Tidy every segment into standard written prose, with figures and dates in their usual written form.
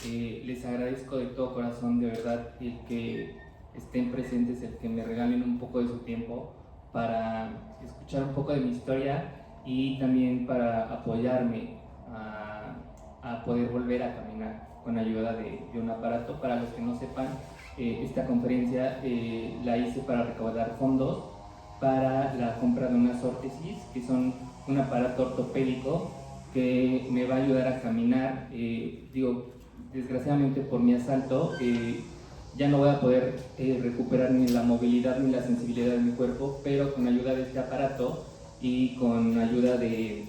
Les agradezco de todo corazón, de verdad, el que estén presentes, el que me regalen un poco de su tiempo para escuchar un poco de mi historia y también para apoyarme a poder volver a caminar con ayuda de un aparato. Para los que no sepan, esta conferencia la hice para recaudar fondos para la compra de unas órtesis, que son un aparato ortopédico que me va a ayudar a caminar. Desgraciadamente por mi asalto ya no voy a poder recuperar ni la movilidad ni la sensibilidad de mi cuerpo, pero con ayuda de este aparato y con ayuda de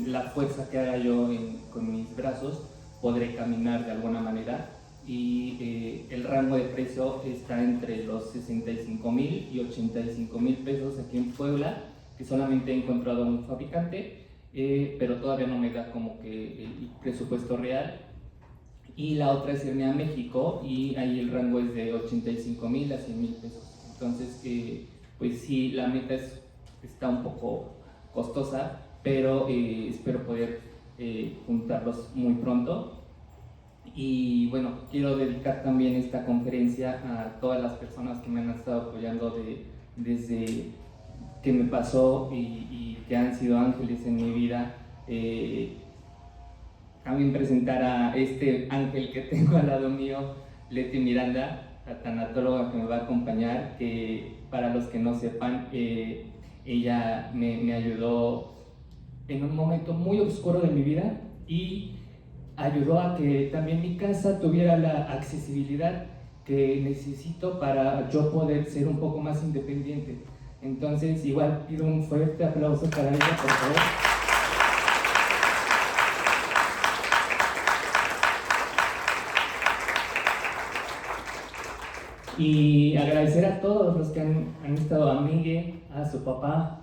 la fuerza que haga yo con mis brazos, podré caminar de alguna manera. Y el rango de precio está entre los 65,000 y 85,000 pesos aquí en Puebla, que solamente he encontrado un fabricante, pero todavía no me da como que el presupuesto real. Y la otra es irme a México, y ahí el rango es de 85,000 a 100,000 pesos. Entonces, pues sí, la meta está un poco costosa, pero espero poder juntarlos muy pronto. Y bueno, quiero dedicar también esta conferencia a todas las personas que me han estado apoyando desde que me pasó y que han sido ángeles en mi vida. También presentar a este ángel que tengo al lado mío, Leti Miranda, la tanatóloga que me va a acompañar, que para los que no sepan, ella me ayudó en un momento muy oscuro de mi vida y ayudó a que también mi casa tuviera la accesibilidad que necesito para yo poder ser un poco más independiente. Entonces, igual pido un fuerte aplauso para ella, por favor. Y agradecer a todos los que han estado, a Miguel, a su papá,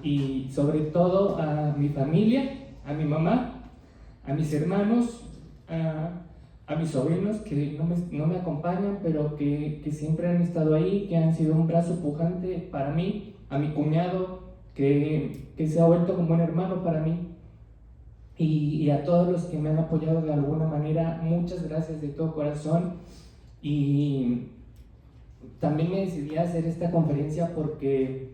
y sobre todo a mi familia, a mi mamá, a mis hermanos, a mis sobrinos que no me acompañan, pero que siempre han estado ahí, que han sido un brazo pujante para mí, a mi cuñado, que se ha vuelto como un hermano para mí, y a todos los que me han apoyado de alguna manera. Muchas gracias de todo corazón. Y también me decidí a hacer esta conferencia porque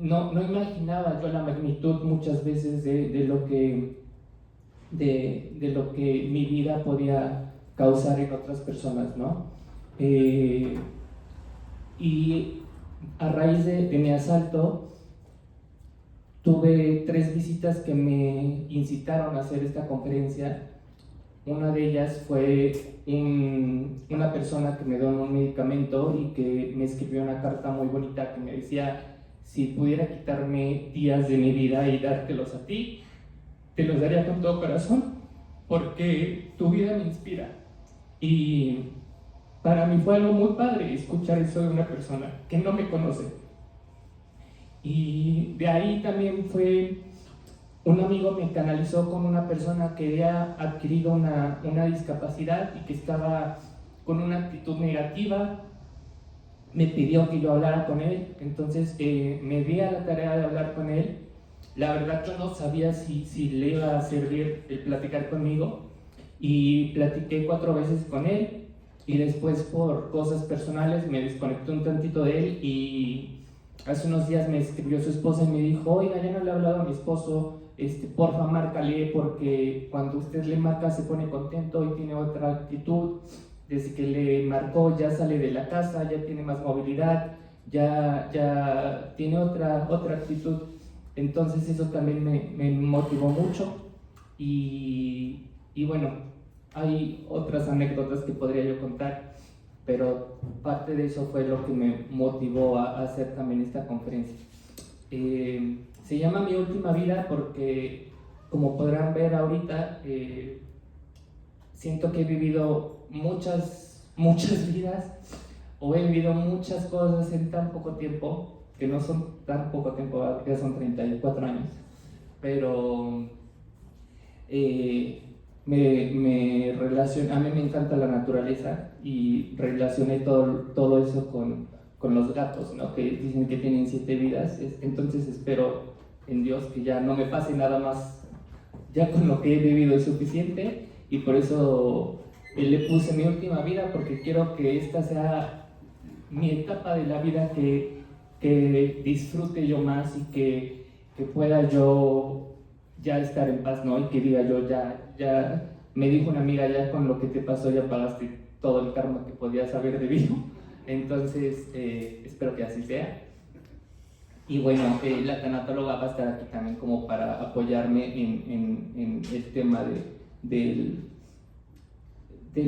no imaginaba yo la magnitud muchas veces de lo que mi vida podía causar en otras personas, ¿no? Y a raíz de mi asalto tuve 3 visitas que me incitaron a hacer esta conferencia. Una de ellas fue una persona que me donó un medicamento y que me escribió una carta muy bonita que me decía: si pudiera quitarme días de mi vida y dártelos a ti, te los daría con todo corazón, porque tu vida me inspira. Y para mí fue algo muy padre escuchar eso de una persona que no me conoce. Y de ahí también fue un amigo me canalizó con una persona que había adquirido una discapacidad y que estaba con una actitud negativa. Me pidió que yo hablara con él, entonces me di a la tarea de hablar con él. La verdad yo no sabía si le iba a servir el platicar conmigo, y platiqué 4 veces con él, y después por cosas personales me desconecté un tantito de él, y hace unos días me escribió su esposa y me dijo: oiga, ya no le he hablado a mi esposo, porfa márcale, porque cuando usted le marca se pone contento y tiene otra actitud. Desde que le marcó ya sale de la casa, ya tiene más movilidad, ya tiene otra actitud. Entonces eso también me motivó mucho. Y bueno, hay otras anécdotas que podría yo contar, pero parte de eso fue lo que me motivó a hacer también esta conferencia. Se llama Mi Última Vida porque, como podrán ver ahorita, siento que he vivido muchas vidas, o he vivido muchas cosas en tan poco tiempo, que no son tan poco tiempo, ya son 34 años, pero a mí me encanta la naturaleza, y relacioné todo eso con los gatos, ¿no? Que dicen que tienen 7 vidas. Entonces espero en Dios que ya no me pase nada más, ya con lo que he vivido es suficiente. y por eso le puse mi última vida, porque quiero que esta sea mi etapa de la vida que disfrute yo más y que pueda yo ya estar en paz, ¿no? Y que diga yo, ya me dijo una amiga, ya con lo que te pasó ya pagaste todo el karma que podías haber debido. Entonces, espero que así sea. Y bueno, la tanatóloga va a estar aquí también como para apoyarme en el tema del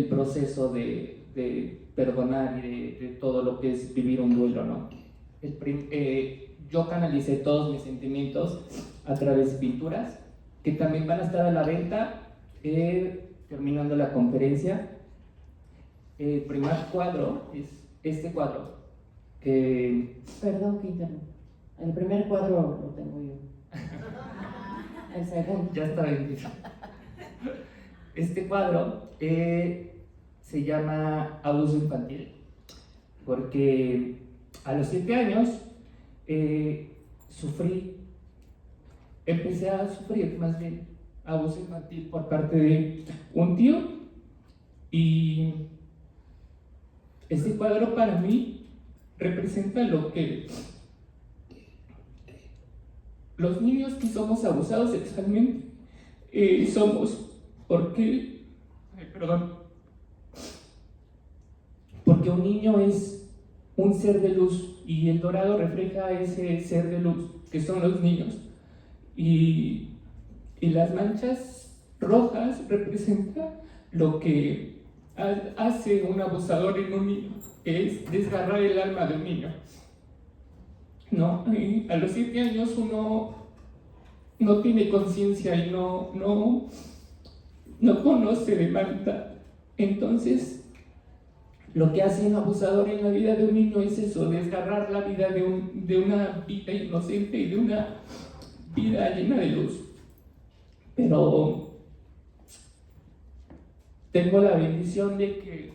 proceso de perdonar y de todo lo que es vivir un duelo, ¿no? Yo canalicé todos mis sentimientos a través de pinturas, que también van a estar a la venta terminando la conferencia. El primer cuadro es este cuadro. Perdón que interrumpa. El primer cuadro lo tengo yo. El segundo. Ya está vendido. Este cuadro se llama Abuso Infantil, porque a los 7 años empecé a sufrir más bien abuso infantil por parte de un tío, y este cuadro para mí representa lo que los niños que somos abusados sexualmente somos, porque un niño es un ser de luz, y el dorado refleja ese ser de luz que son los niños, y las manchas rojas representan lo que hace un abusador en un niño, que es desgarrar el alma de un niño, ¿no? Y a los 7 años uno no tiene conciencia y no conoce de maldad. Entonces, lo que hace un abusador en la vida de un niño es eso, desgarrar la vida de una vida inocente y de una vida llena de luz. Pero tengo la bendición de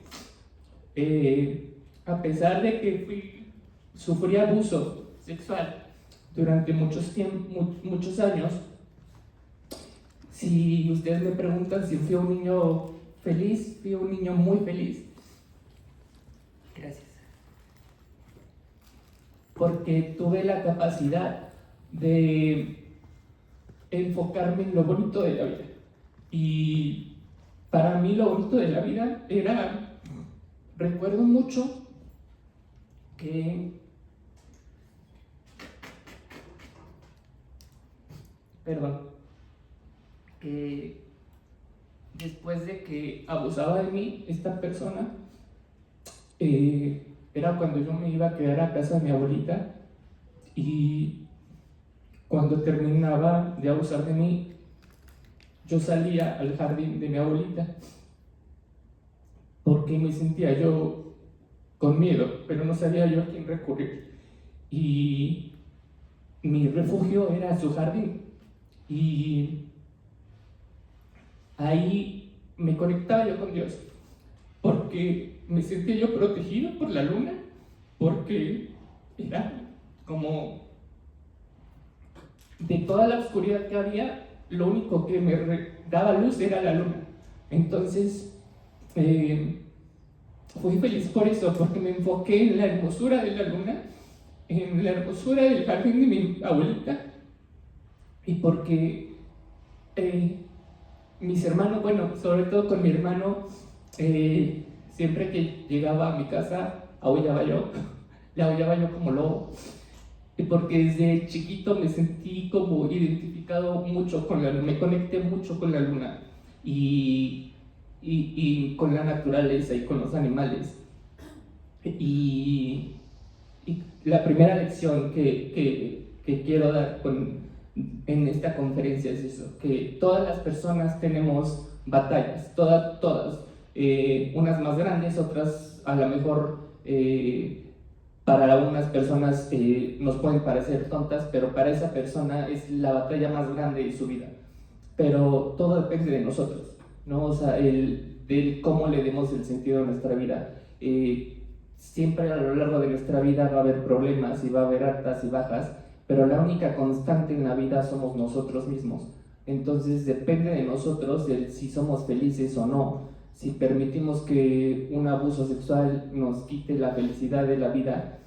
que, a pesar de que sufrí abuso sexual durante muchos años, si ustedes me preguntan si fui un niño feliz, fui un niño muy feliz. Gracias. Porque tuve la capacidad de enfocarme en lo bonito de la vida. Y para mí lo bonito de la vida recuerdo mucho que, que después de que abusaba de mí esta persona, era cuando yo me iba a quedar a casa de mi abuelita, y cuando terminaba de abusar de mí, yo salía al jardín de mi abuelita porque me sentía yo con miedo, pero no sabía yo a quién recurrir, y mi refugio era su jardín, y ahí me conectaba yo con Dios, porque me sentía yo protegido por la luna, porque era como de toda la oscuridad que había, lo único que me daba luz era la luna. Entonces fui feliz por eso, porque me enfoqué en la hermosura de la luna, en la hermosura del jardín de mi abuelita, y porque mis hermanos, bueno, sobre todo con mi hermano, siempre que llegaba a mi casa, aullaba yo, le aullaba yo como lobo, porque desde chiquito me sentí como identificado mucho con la luna, me conecté mucho con la luna y con la naturaleza y con los animales. Y la primera lección que quiero dar en esta conferencia es eso, que todas las personas tenemos batallas, todas, unas más grandes, otras a lo mejor para algunas personas nos pueden parecer tontas, pero para esa persona es la batalla más grande de su vida. Pero todo depende de nosotros, ¿no? O sea, de cómo le demos el sentido a nuestra vida. Siempre a lo largo de nuestra vida va a haber problemas y va a haber altas y bajas, pero la única constante en la vida somos nosotros mismos. Entonces depende de nosotros de si somos felices o no. Si permitimos que un abuso sexual nos quite la felicidad de la vida,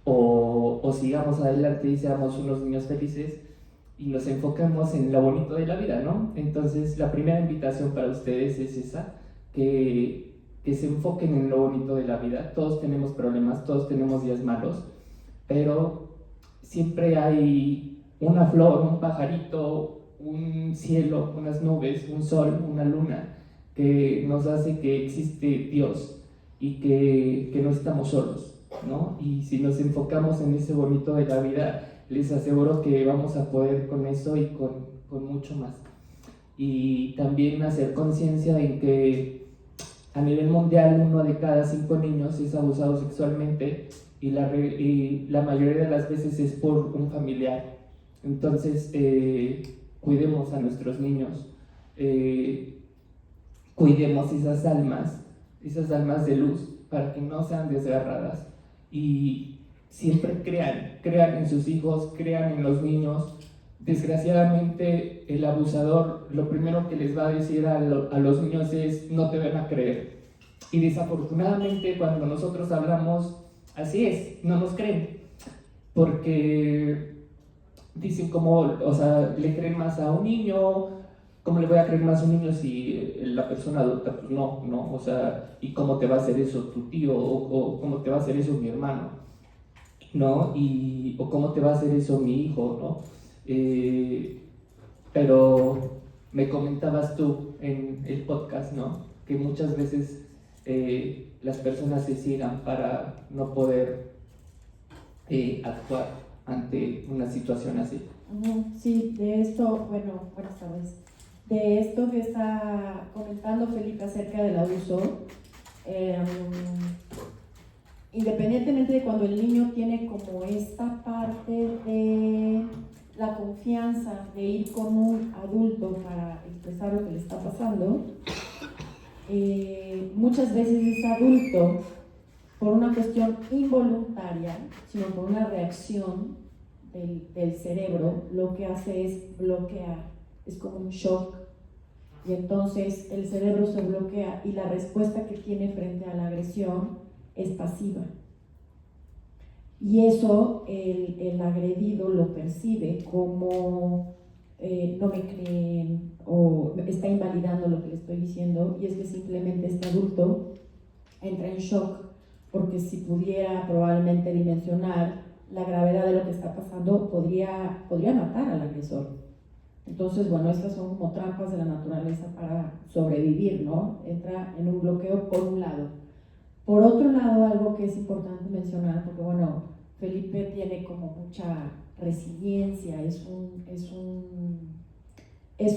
o sigamos adelante y seamos unos niños felices y nos enfocamos en lo bonito de la vida, ¿no? Entonces la primera invitación para ustedes es esa, que se enfoquen en lo bonito de la vida. Todos tenemos problemas, todos tenemos días malos, pero siempre hay una flor, un pajarito, un cielo, unas nubes, un sol, una luna, que nos hace que existe Dios y que no estamos solos, ¿no? Y si nos enfocamos en ese bonito de la vida, les aseguro que vamos a poder con eso y con mucho más. Y también hacer conciencia en que a nivel mundial 1 de cada 5 niños es abusado sexualmente y la mayoría de las veces es por un familiar. Entonces, cuidemos a nuestros niños, cuidemos esas almas de luz para que no sean desgarradas y siempre crean en sus hijos, crean en los niños. Desgraciadamente el abusador lo primero que les va a decir a los niños es no te van a creer, y desafortunadamente cuando nosotros hablamos así es, no nos creen porque dicen como, o sea, le creen más a un niño. ¿Cómo le voy a creer más a un niño si la persona adulta? Pues no, o sea, ¿y cómo te va a hacer eso tu tío? O ¿cómo te va a hacer eso mi hermano? ¿No? O ¿cómo te va a hacer eso mi hijo? ¿No? Pero me comentabas tú en el podcast, ¿no? Que muchas veces las personas se ciegan para no poder actuar ante una situación así. Sí, de esto, bueno, buenas tardes. De esto que está comentando Felipe acerca del abuso, independientemente de cuando el niño tiene como esta parte de la confianza de ir con un adulto para expresar lo que le está pasando, muchas veces ese adulto, por una cuestión involuntaria, sino por una reacción del cerebro, lo que hace es bloquear, es como un shock, y entonces el cerebro se bloquea y la respuesta que tiene frente a la agresión es pasiva. Y eso el agredido lo percibe como no me creen o está invalidando lo que le estoy diciendo, y es que simplemente este adulto entra en shock, porque si pudiera probablemente dimensionar la gravedad de lo que está pasando, podría matar al agresor. Entonces, bueno, estas son como trampas de la naturaleza para sobrevivir, ¿no? Entra en un bloqueo por un lado. Por otro lado, algo que es importante mencionar, porque bueno, Felipe tiene como mucha resiliencia, es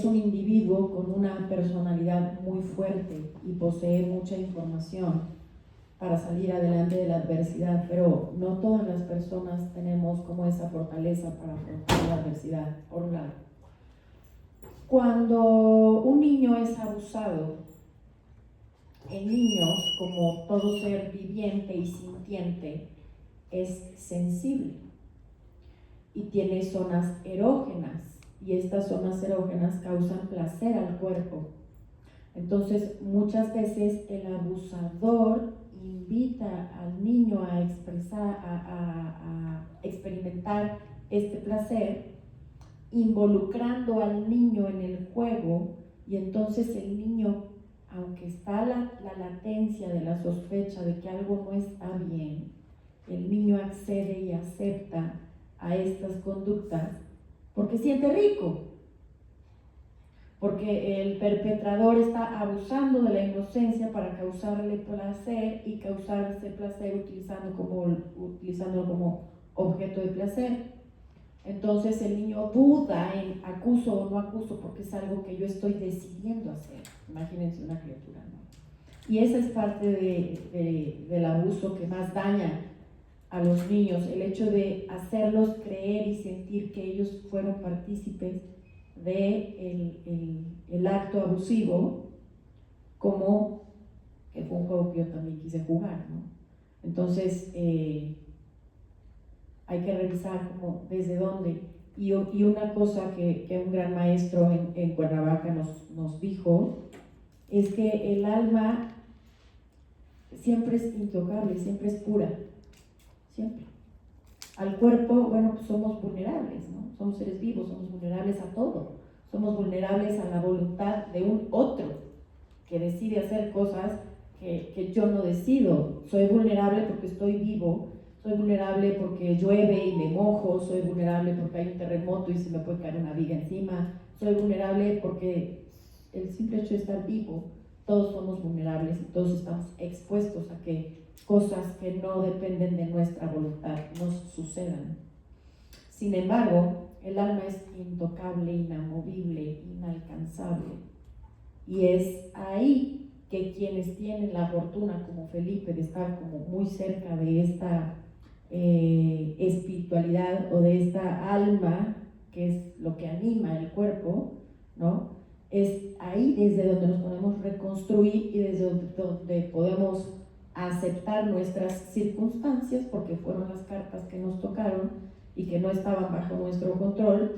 un individuo con una personalidad muy fuerte y posee mucha información para salir adelante de la adversidad, pero no todas las personas tenemos como esa fortaleza para afrontar la adversidad, por un lado. Cuando un niño es abusado, el niño, como todo ser viviente y sintiente, es sensible y tiene zonas erógenas, y estas zonas erógenas causan placer al cuerpo. Entonces, muchas veces el abusador invita al niño a experimentar este placer, involucrando al niño en el juego, y entonces el niño, aunque está la latencia de la sospecha de que algo no está bien, el niño accede y acepta a estas conductas porque siente rico, porque el perpetrador está abusando de la inocencia para causarle placer y causar ese placer utilizándolo como objeto de placer. Entonces el niño duda en acuso o no acuso porque es algo que yo estoy decidiendo hacer. Imagínense una criatura, ¿no? Y esa es parte del abuso que más daña a los niños, el hecho de hacerlos creer y sentir que ellos fueron partícipes de el acto abusivo, como que fue un juego que yo también quise jugar, ¿no? Entonces hay que revisar como desde dónde y una cosa que un gran maestro en Cuernavaca nos dijo es que el alma siempre es intocable, siempre es pura, siempre. Al cuerpo, bueno, pues somos vulnerables, ¿no? Somos seres vivos, somos vulnerables a todo. Somos vulnerables a la voluntad de un otro que decide hacer cosas que yo no decido. Soy vulnerable porque estoy vivo, soy vulnerable porque llueve y me mojo, soy vulnerable porque hay un terremoto y se me puede caer una viga encima, soy vulnerable porque el simple hecho de estar vivo, todos somos vulnerables y todos estamos expuestos a que cosas que no dependen de nuestra voluntad nos sucedan. Sin embargo, el alma es intocable, inamovible, inalcanzable. Y es ahí que quienes tienen la fortuna, como Felipe, de estar como muy cerca de esta espiritualidad o de esta alma, que es lo que anima el cuerpo, ¿no? Es ahí desde donde nos podemos reconstruir y desde donde podemos aceptar nuestras circunstancias, porque fueron las cartas que nos tocaron y que no estaban bajo nuestro control,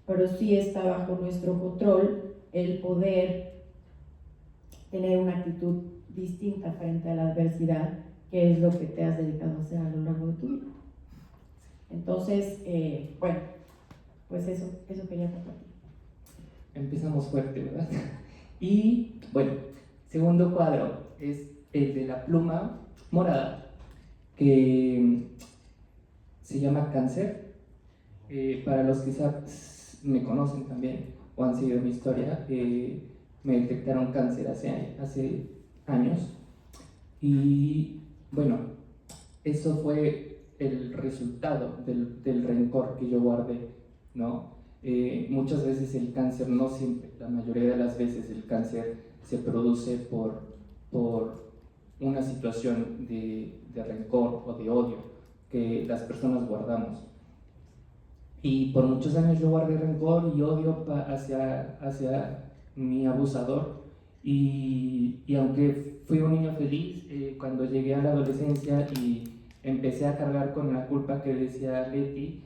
pero sí está bajo nuestro control el poder tener una actitud distinta frente a la adversidad, que es lo que te has dedicado a hacer a lo largo de tu vida. Entonces, bueno, pues eso quería compartir. Empezamos fuerte, ¿verdad? Y bueno, segundo cuadro es el de la pluma morada, que se llama Cáncer. Para los que me conocen también o han seguido mi historia, me detectaron cáncer hace años. Y bueno, eso fue el resultado del rencor que yo guardé, ¿no? Muchas veces el cáncer, no siempre, la mayoría de las veces el cáncer se produce por una situación de rencor o de odio que las personas guardamos. Y por muchos años yo guardé rencor y odio hacia mi abusador, y aunque fui un niño feliz, cuando llegué a la adolescencia y empecé a cargar con la culpa que decía Leti,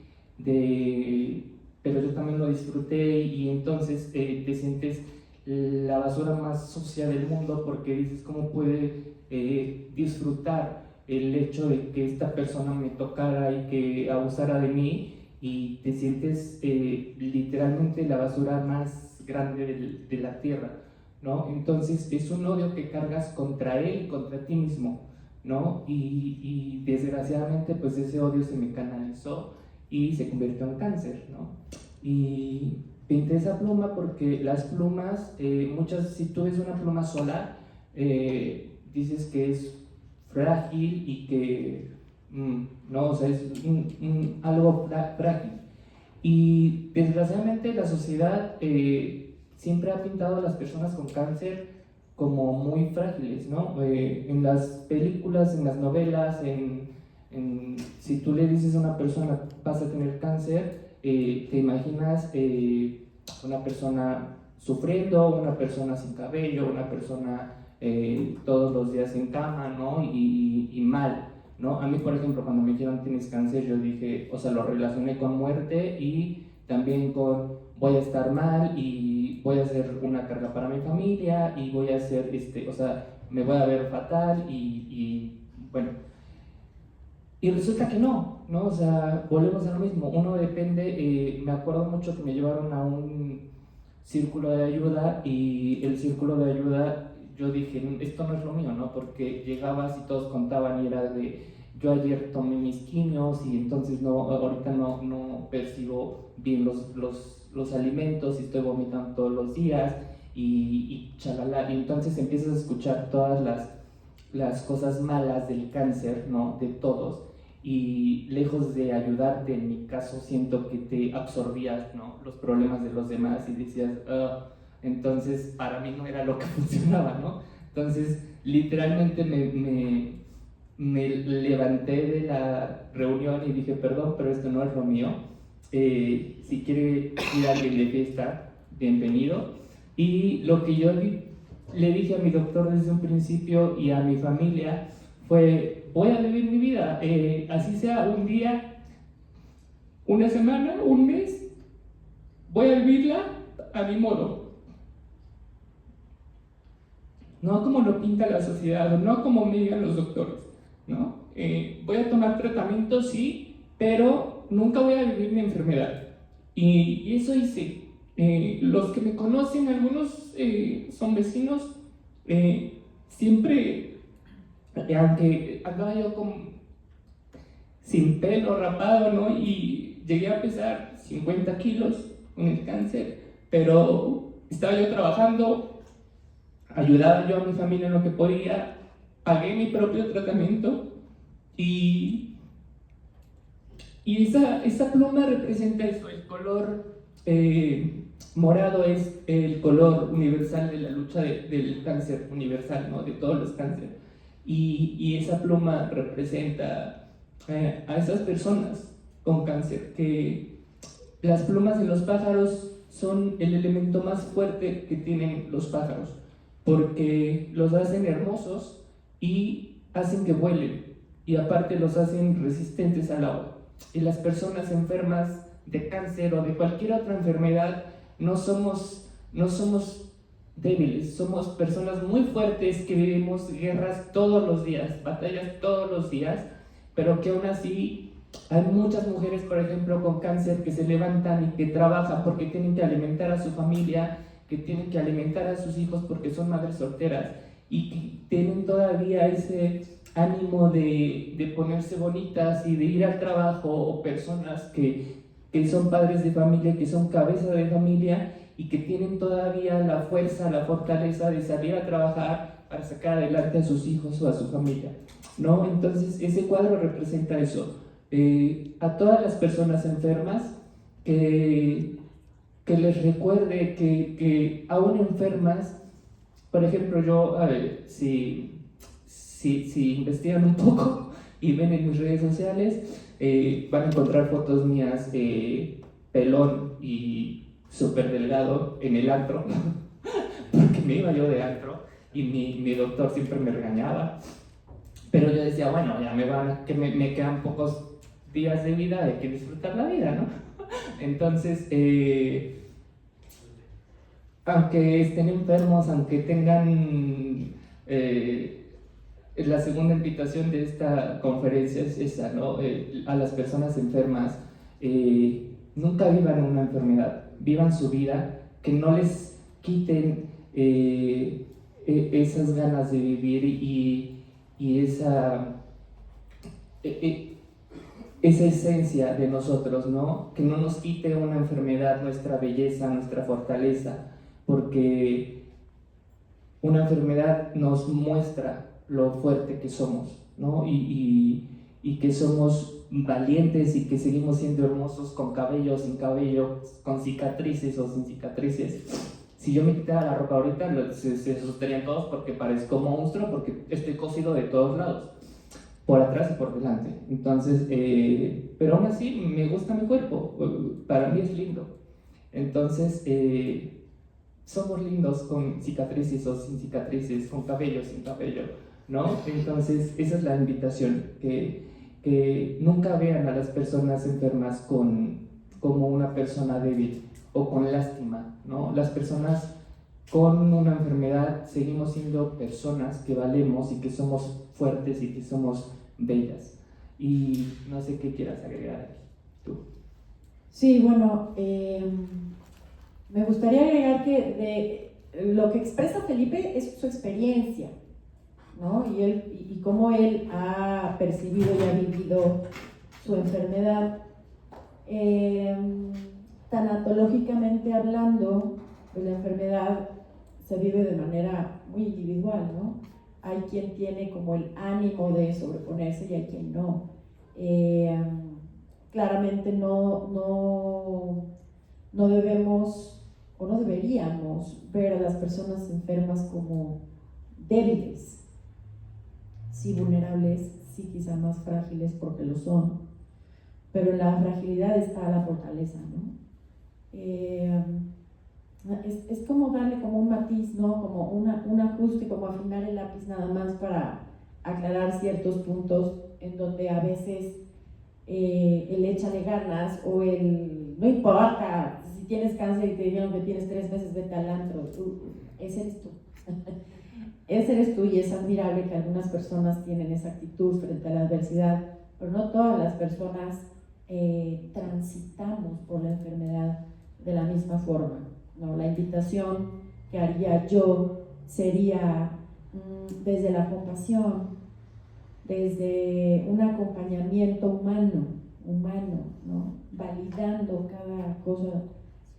pero yo también lo disfruté, y entonces te sientes la basura más sucia del mundo, porque dices, ¿cómo puede disfrutar el hecho de que esta persona me tocara y que abusara de mí? Y te sientes literalmente la basura más grande de la tierra, ¿no? Entonces es un odio que cargas contra él y contra ti mismo, ¿no? Y desgraciadamente pues ese odio se me canalizó y se convirtió en cáncer, ¿no? Y pinté esa pluma porque las plumas, si tú ves una pluma sola, dices que es frágil y que no, o sea, es algo frágil. Y desgraciadamente la sociedad siempre ha pintado a las personas con cáncer como muy frágiles, ¿no? En las películas, en las novelas, si tú le dices a una persona vas a tener cáncer, te imaginas una persona sufriendo, una persona sin cabello, una persona todos los días en cama, ¿no? Y mal, ¿no? A mí, por ejemplo, cuando me dijeron tienes cáncer, yo dije, o sea, lo relacioné con muerte y también con voy a estar mal y voy a ser una carga para mi familia y voy a ser, o sea, me voy a ver fatal y bueno. Y resulta que no, ¿no? O sea, volvemos a lo mismo, uno depende, me acuerdo mucho que me llevaron a un círculo de ayuda, y el círculo de ayuda, yo dije, esto no es lo mío, ¿no? Porque llegabas y todos contaban y era de, yo ayer tomé mis quimios y entonces ahorita no percibo bien los alimentos y estoy vomitando todos los días y chalala, y entonces empiezas a escuchar todas las cosas malas del cáncer, ¿no? De todos, y lejos de ayudarte, en mi caso, siento que te absorbías, ¿no? Los problemas de los demás y decías, entonces para mí no era lo que funcionaba, ¿no? Entonces literalmente me levanté de la reunión y dije, perdón, pero esto no es lo mío, si quiere ir alguien de fiesta, bienvenido. Y lo que yo le dije a mi doctor desde un principio y a mi familia fue, voy a vivir mi vida, así sea un día, una semana, un mes, voy a vivirla a mi modo, no como lo pinta la sociedad, o no como me digan los doctores, ¿no? Voy a tomar tratamiento, sí, pero nunca voy a vivir mi enfermedad. Y eso hice. Los que me conocen, algunos son vecinos, siempre, aunque andaba yo sin pelo, rapado, ¿no? Y llegué a pesar 50 kilos con el cáncer, pero estaba yo trabajando, ayudaba yo a mi familia en lo que podía, pagué mi propio tratamiento y esa pluma representa eso, el color morado es el color universal de la lucha del cáncer universal, ¿no? De todos los cánceres. Y esa pluma representa a esas personas con cáncer, que las plumas de los pájaros son el elemento más fuerte que tienen los pájaros, porque los hacen hermosos y hacen que vuelen, y aparte los hacen resistentes al agua. Y las personas enfermas de cáncer o de cualquier otra enfermedad no somos débiles, somos personas muy fuertes que vivimos guerras todos los días, batallas todos los días, pero que aún así hay muchas mujeres, por ejemplo, con cáncer que se levantan y que trabajan porque tienen que alimentar a su familia, que tienen que alimentar a sus hijos porque son madres solteras y que tienen todavía ese ánimo de ponerse bonitas y de ir al trabajo, o personas que son padres de familia, que son cabeza de familia y que tienen todavía la fuerza, la fortaleza de salir a trabajar para sacar adelante a sus hijos o a su familia, ¿no? Entonces ese cuadro representa eso, a todas las personas enfermas, que les recuerde que aún enfermas, por ejemplo, yo, a ver, si investigan un poco y ven en mis redes sociales, van a encontrar fotos mías pelón y súper delgado en el antro, porque me iba yo de antro y mi doctor siempre me regañaba, pero yo decía, bueno, ya me quedan pocos días de vida, hay que disfrutar la vida, ¿no? Entonces, aunque estén enfermos, aunque tengan la segunda invitación de esta conferencia es esa, ¿no? A las personas enfermas, nunca vivan una enfermedad, vivan su vida, que no les quiten esas ganas de vivir y esa esencia de nosotros, ¿no? Que no nos quite una enfermedad nuestra belleza, nuestra fortaleza, porque una enfermedad nos muestra lo fuerte que somos, ¿no? Y que somos valientes y que seguimos siendo hermosos con cabello, sin cabello, con cicatrices o sin cicatrices. Si yo me quitara la ropa ahorita, se asustarían todos porque parezco monstruo, porque estoy cosido de todos lados, por atrás y por delante. Entonces, pero aún así me gusta mi cuerpo, para mí es lindo. Entonces, somos lindos con cicatrices o sin cicatrices, con cabello, sin cabello, ¿no? Entonces, esa es la invitación, que nunca vean a las personas enfermas como una persona débil o con lástima, ¿no? Las personas con una enfermedad seguimos siendo personas que valemos y que somos fuertes y que somos bellas. Y no sé qué quieras agregar aquí, tú. Sí, bueno, me gustaría agregar que lo que expresa Felipe es su experiencia, ¿no? Y cómo él ha percibido y ha vivido su enfermedad. Tanatológicamente hablando, pues la enfermedad se vive de manera muy individual, ¿no? Hay quien tiene como el ánimo de sobreponerse y hay quien no. Claramente no debemos o no deberíamos ver a las personas enfermas como débiles, sí vulnerables, sí quizá más frágiles porque lo son, pero en la fragilidad está la fortaleza, ¿no? Es como darle como un matiz, ¿no? Como un ajuste, como afinar el lápiz nada más para aclarar ciertos puntos en donde a veces el échale ganas o el no importa si tienes cáncer y te dijeron que tienes 3 meses, vete al antro, ese eres tú. Ese eres tú, y es admirable que algunas personas tienen esa actitud frente a la adversidad, pero no todas las personas transitamos por la enfermedad de la misma forma, ¿no? La invitación que haría yo sería desde la compasión, desde un acompañamiento humano, ¿no? Validando cada cosa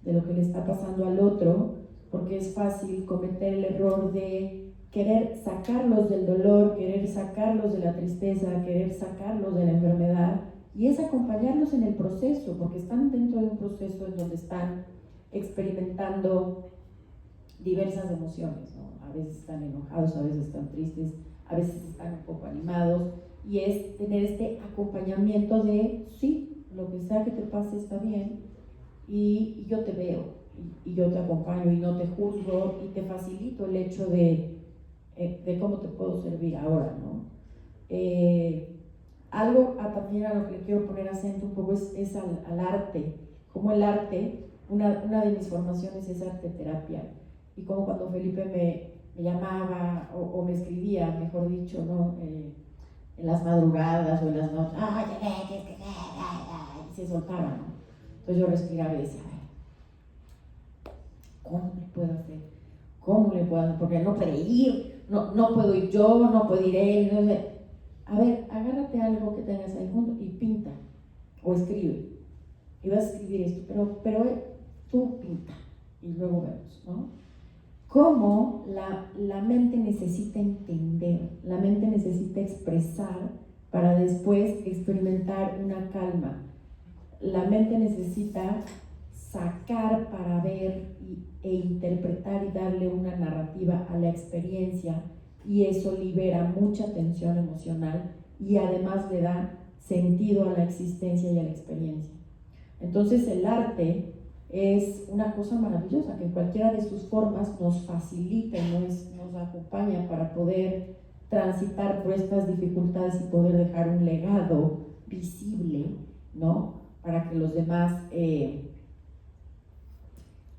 de lo que le está pasando al otro, porque es fácil cometer el error de querer sacarlos del dolor, querer sacarlos de la tristeza, querer sacarlos de la enfermedad, y es acompañarlos en el proceso, porque están dentro de un proceso en donde están experimentando diversas emociones, ¿no? A veces están enojados, a veces están tristes, a veces están un poco animados, y es tener este acompañamiento de, sí, lo que sea que te pase está bien, y yo te veo, y yo te acompaño, y no te juzgo, y te facilito el hecho de cómo te puedo servir ahora, ¿no? Algo también a lo que le quiero poner acento un poco es al arte, como el arte, una de mis formaciones es arte terapia, y como cuando Felipe me llamaba o me escribía, mejor dicho, ¿no? En las madrugadas o en las noches, y se soltaba, ¿no? Entonces yo respiraba y decía, ¿cómo le puedo hacer? ¿Cómo le puedo hacer? Porque no puede ir, no puedo ir yo, no puede ir él, no sé. A ver, agárrate algo que tengas ahí junto y pinta, o escribe. Y vas a escribir esto, pero tú pinta, y luego vemos, ¿no? Cómo la mente necesita entender, la mente necesita expresar para después experimentar una calma. La mente necesita sacar para ver e interpretar y darle una narrativa a la experiencia, y eso libera mucha tensión emocional y además le da sentido a la existencia y a la experiencia. Entonces el arte es una cosa maravillosa que en cualquiera de sus formas nos facilita y nos acompaña para poder transitar por estas dificultades y poder dejar un legado visible, ¿no? Para que los demás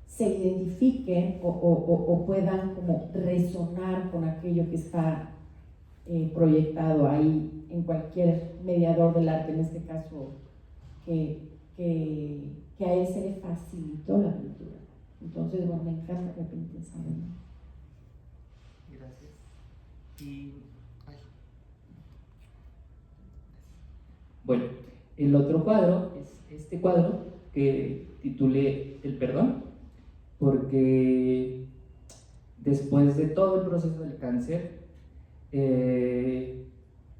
se identifiquen o puedan como resonar con aquello que está proyectado ahí en cualquier mediador del arte, en este caso que a él se le facilitó la pintura. Entonces, bueno, me encanta que pintes a mí. Gracias. Y bueno, el otro cuadro es este cuadro que titulé El perdón, porque después de todo el proceso del cáncer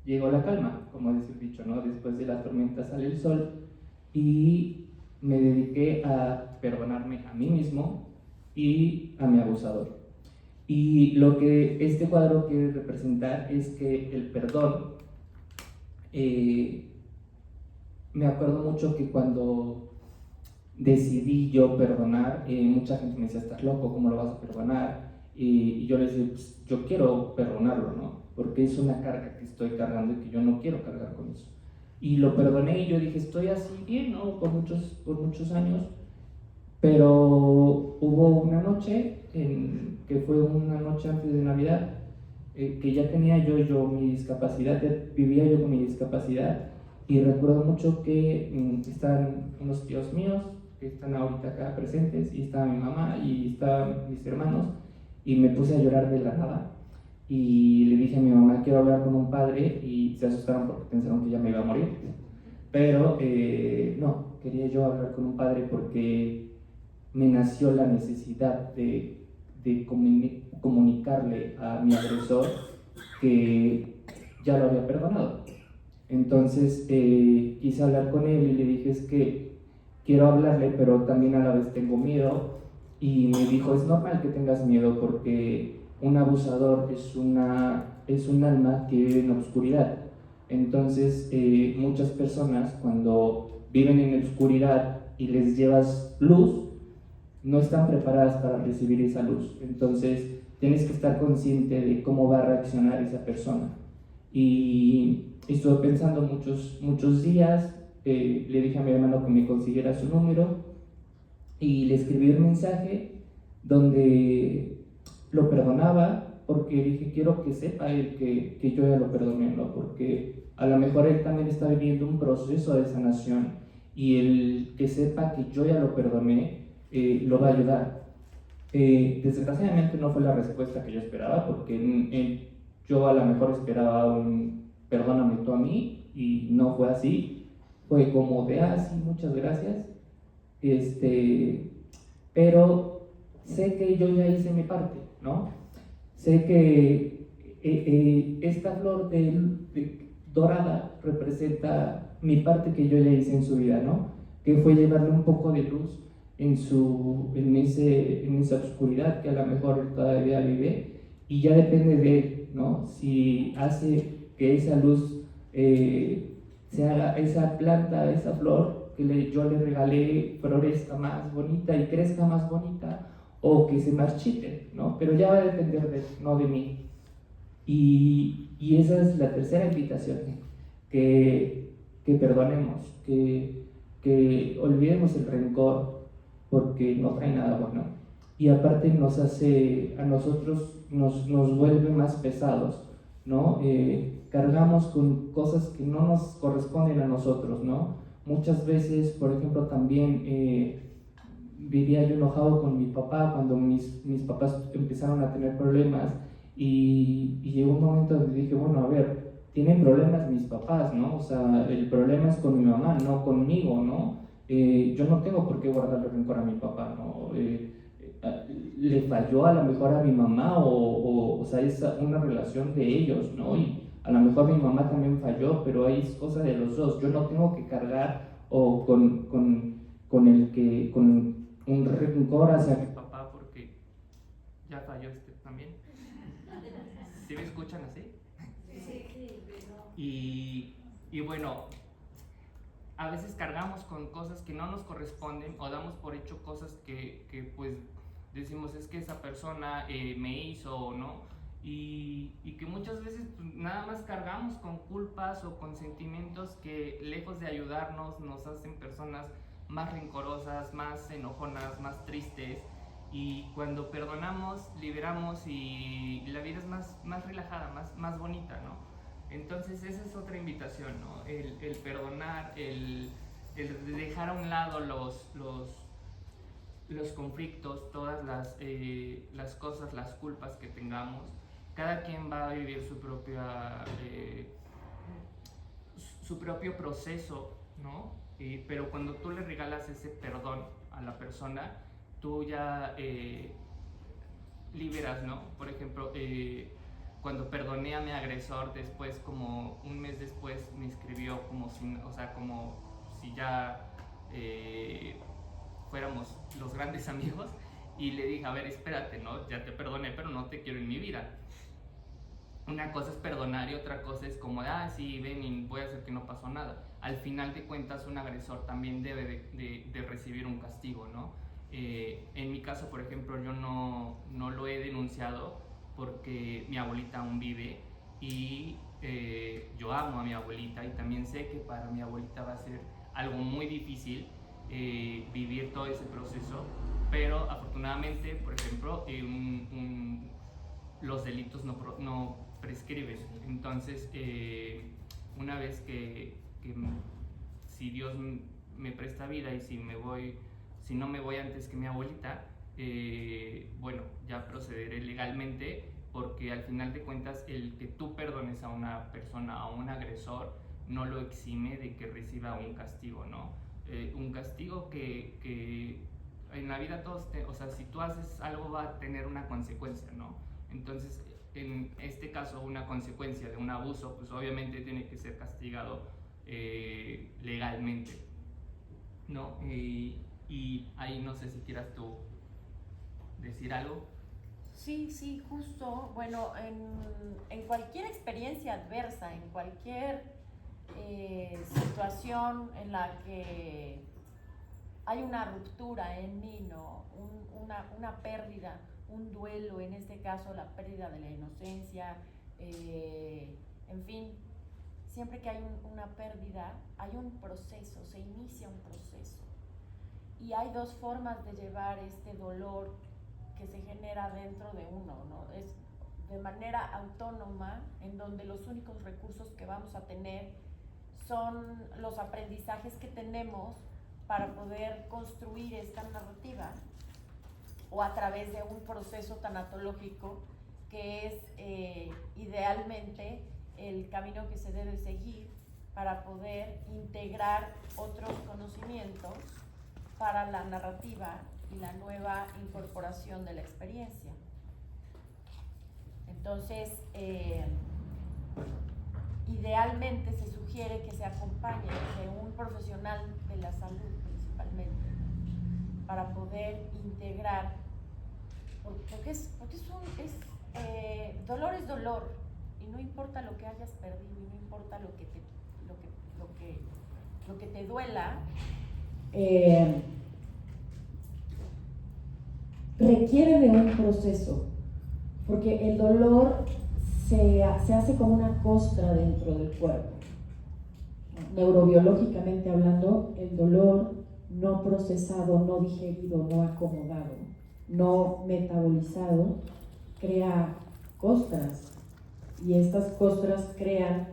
llegó la calma, como dice el dicho, ¿no? Después de la tormenta sale el sol, y me dediqué a perdonarme a mí mismo y a mi abusador. Y lo que este cuadro quiere representar es que el perdón, me acuerdo mucho que cuando decidí yo perdonar, mucha gente me decía, estás loco, ¿cómo lo vas a perdonar? Y yo les decía, pues yo quiero perdonarlo, ¿no? Porque es una carga que estoy cargando y que yo no quiero cargar con eso. Y lo perdoné, y yo dije, estoy así bien, ¿no? Por muchos años, pero hubo una noche, que fue una noche antes de Navidad, que ya tenía yo mi discapacidad, ya vivía yo con mi discapacidad, y recuerdo mucho que estaban unos tíos míos, que están ahorita acá presentes, y estaba mi mamá, y estaban mis hermanos, y me puse a llorar de la nada, y le dije a mi mamá, quiero hablar con un padre, y se asustaron porque pensaron que ya me iba a morir, pero no, quería yo hablar con un padre porque me nació la necesidad de comunicarle a mi agresor que ya lo había perdonado. Entonces quise hablar con él y le dije, es que quiero hablarle, pero también a la vez tengo miedo. Y me dijo, es normal que tengas miedo porque un abusador es un alma que vive en la oscuridad. Entonces muchas personas, cuando viven en la oscuridad y les llevas luz, no están preparadas para recibir esa luz. Entonces tienes que estar consciente de cómo va a reaccionar esa persona. Y estuve pensando muchos días, le dije a mi hermano que me consiguiera su número, y le escribí un mensaje donde lo perdonaba, porque dije, quiero que sepa él que yo ya lo perdoné, ¿no? Porque a lo mejor él también está viviendo un proceso de sanación, y el que sepa que yo ya lo perdoné lo va a ayudar. Desgraciadamente no fue la respuesta que yo esperaba, porque yo a lo mejor esperaba un perdóname tú a mí, y no fue así. Fue como de, sí, muchas gracias, pero sé que yo ya hice mi parte, ¿no? Sé que esta flor dorada representa mi parte que yo ya hice en su vida, ¿no? Que fue llevarle un poco de luz en esa oscuridad que a lo mejor él todavía vive, y ya depende de él, ¿no? Si hace que esa luz se haga, esa planta, esa flor que yo le regalé, florezca más bonita y crezca más bonita, o que se marchite, ¿no? Pero ya va a depender de él, no de mí. Y esa es la tercera invitación, que perdonemos, que olvidemos el rencor, porque no trae nada bueno. Y aparte nos hace, a nosotros nos vuelve más pesados, ¿no? Cargamos con cosas que no nos corresponden a nosotros, ¿no? Muchas veces, por ejemplo, también vivía yo enojado con mi papá cuando mis papás empezaron a tener problemas, y llegó un momento donde dije, bueno, a ver, tienen problemas mis papás, ¿no? O sea, el problema es con mi mamá, no conmigo, ¿no? Yo no tengo por qué guardarle rencor a mi papá, ¿no? Le falló a lo mejor a mi mamá, o sea, es una relación de ellos, ¿no? Y a lo mejor mi mamá también falló, pero ahí es cosa de los dos. Yo no tengo que cargar o con un rencor hacia mi papá porque ya falló también. ¿Sí me escuchan así? Y bueno, a veces cargamos con cosas que no nos corresponden, o damos por hecho cosas que pues decimos, es que esa persona me hizo o no, y que muchas veces pues, nada más cargamos con culpas o con sentimientos que, lejos de ayudarnos, nos hacen personas más rencorosas, más enojonas, más tristes. Y cuando perdonamos, liberamos, y la vida es más relajada, más bonita, ¿no? Entonces esa es otra invitación, ¿no? El perdonar, el dejar a un lado los conflictos, todas las cosas, las culpas que tengamos. Cada quien va a vivir su propio proceso, ¿no? Pero cuando tú le regalas ese perdón a la persona, tú ya liberas, ¿no? Por ejemplo, cuando perdoné a mi agresor, después, como un mes después, me escribió como si ya fuéramos los grandes amigos, y le dije, a ver, espérate, ¿no? Ya te perdoné, pero no te quiero en mi vida. Una cosa es perdonar y otra cosa es como, sí, ven y voy a hacer que no pasó nada. Al final de cuentas, un agresor también debe de recibir un castigo, ¿no? En mi caso, por ejemplo, yo no lo he denunciado porque mi abuelita aún vive, y yo amo a mi abuelita, y también sé que para mi abuelita va a ser algo muy difícil vivir todo ese proceso, pero afortunadamente, por ejemplo, los delitos no prescriben. Entonces, una vez que si Dios me presta vida, y si no me voy antes que mi abuelita, bueno, ya procederé legalmente, porque al final de cuentas el que tú perdones a una persona, a un agresor, no lo exime de que reciba un castigo, ¿no? Un castigo que en la vida todos, o sea, si tú haces algo va a tener una consecuencia, ¿no? Entonces, en este caso, una consecuencia de un abuso, pues obviamente tiene que ser castigado legalmente, ¿no? Y ahí no sé si quieras tú decir algo. Sí, justo. Bueno, en cualquier experiencia adversa, en cualquier situación en la que hay una ruptura en mí, ¿no? Una pérdida, un duelo, en este caso la pérdida de la inocencia, en fin, siempre que hay una pérdida, hay un proceso, se inicia un proceso. Y hay dos formas de llevar este dolor que se genera dentro de uno, ¿no? Es de manera autónoma, en donde los únicos recursos que vamos a tener son los aprendizajes que tenemos para poder construir esta narrativa, o a través de un proceso tanatológico que es idealmente el camino que se debe seguir para poder integrar otros conocimientos para la narrativa y la nueva incorporación de la experiencia. Entonces, idealmente se sugiere que se acompañe de un profesional de la salud principalmente, para poder integrar, porque dolor es dolor, y no importa lo que hayas perdido, y no importa lo que te duela. Requiere de un proceso, porque el dolor se hace como una costra dentro del cuerpo. Neurobiológicamente hablando, el dolor no procesado, no digerido, no acomodado, no metabolizado, crea costras, y estas costras crean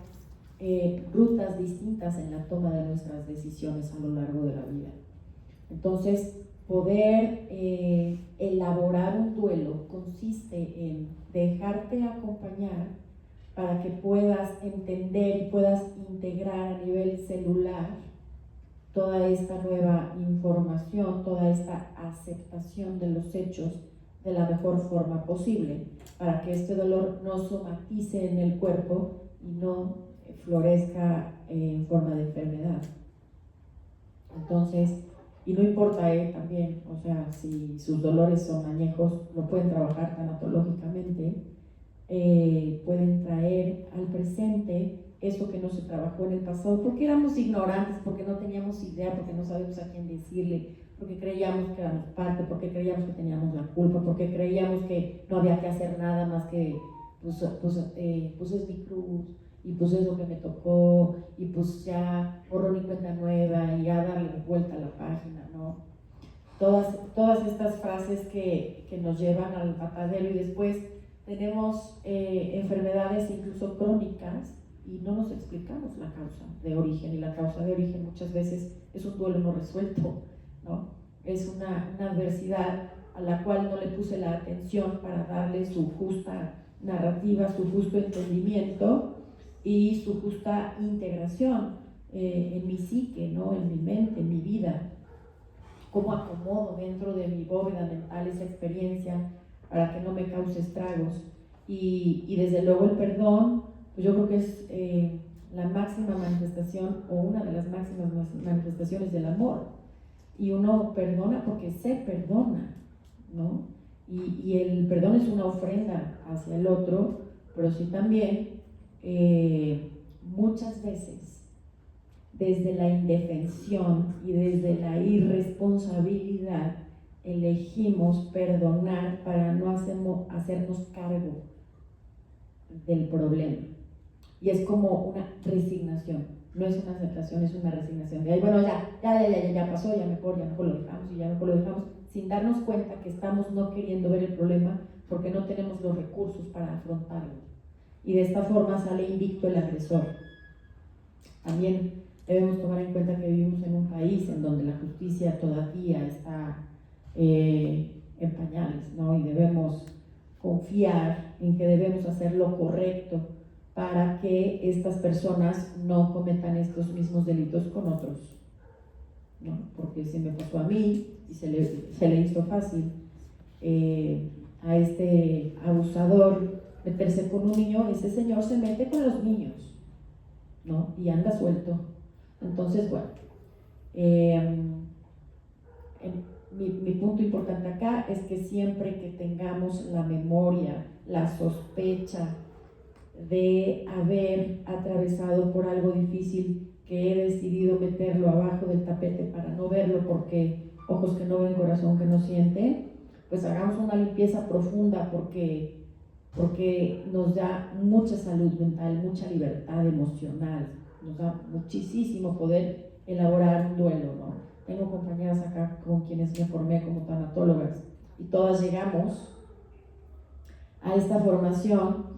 rutas distintas en la toma de nuestras decisiones a lo largo de la vida. Entonces, poder elaborar un duelo consiste en dejarte acompañar para que puedas entender y puedas integrar a nivel celular toda esta nueva información, toda esta aceptación de los hechos de la mejor forma posible, para que este dolor no somatice en el cuerpo y no florezca en forma de enfermedad. Entonces, y no importa también, o sea, si sus dolores son añejos, lo pueden trabajar tanatológicamente, pueden traer al presente eso que no se trabajó en el pasado, porque éramos ignorantes, porque no teníamos idea, porque no sabíamos a quién decirle, porque creíamos que éramos parte, porque creíamos que teníamos la culpa, porque creíamos que no había que hacer nada más que, pues es mi cruz, y pues es lo que me tocó, y pues ya borrón y cuenta nueva, y ya darle vuelta a la página, ¿no? Todas estas frases que nos llevan al matadero, y después tenemos enfermedades incluso crónicas y no nos explicamos la causa de origen, y la causa de origen muchas veces es un duelo no resuelto, ¿no? Es una adversidad a la cual no le puse la atención para darle su justa narrativa, su justo entendimiento y su justa integración en mi psique, ¿no? En mi mente, en mi vida. Cómo acomodo dentro de mi bóveda mental esa experiencia para que no me cause estragos. Y desde luego el perdón, pues yo creo que es la máxima manifestación, o una de las máximas manifestaciones del amor. Y uno perdona porque se perdona, ¿no? Y el perdón es una ofrenda hacia el otro, pero sí también muchas veces desde la indefensión y desde la irresponsabilidad elegimos perdonar para no hacernos cargo del problema. Y es como una resignación, no es una aceptación, es una resignación. De ahí, bueno, ya pasó, ya mejor lo dejamos, y ya mejor lo dejamos, sin darnos cuenta que estamos no queriendo ver el problema porque no tenemos los recursos para afrontarlo. Y de esta forma sale invicto el agresor. También debemos tomar en cuenta que vivimos en un país en donde la justicia todavía está en pañales, ¿no? Y debemos confiar en que debemos hacer lo correcto para que estas personas no cometan estos mismos delitos con otros, ¿no? Porque si me pasó a mí y se le hizo fácil a este abusador meterse con un niño, ese señor se mete con los niños, ¿no? Y anda suelto. Entonces, bueno, mi punto importante acá es que siempre que tengamos la memoria, la sospecha de haber atravesado por algo difícil, que he decidido meterlo abajo del tapete para no verlo, porque ojos que no ven, corazón que no siente, pues hagamos una limpieza profunda, porque nos da mucha salud mental, mucha libertad emocional, nos da muchísimo poder elaborar un duelo, ¿no? tengo compañeras acá con quienes me formé como tanatólogas y todas llegamos a esta formación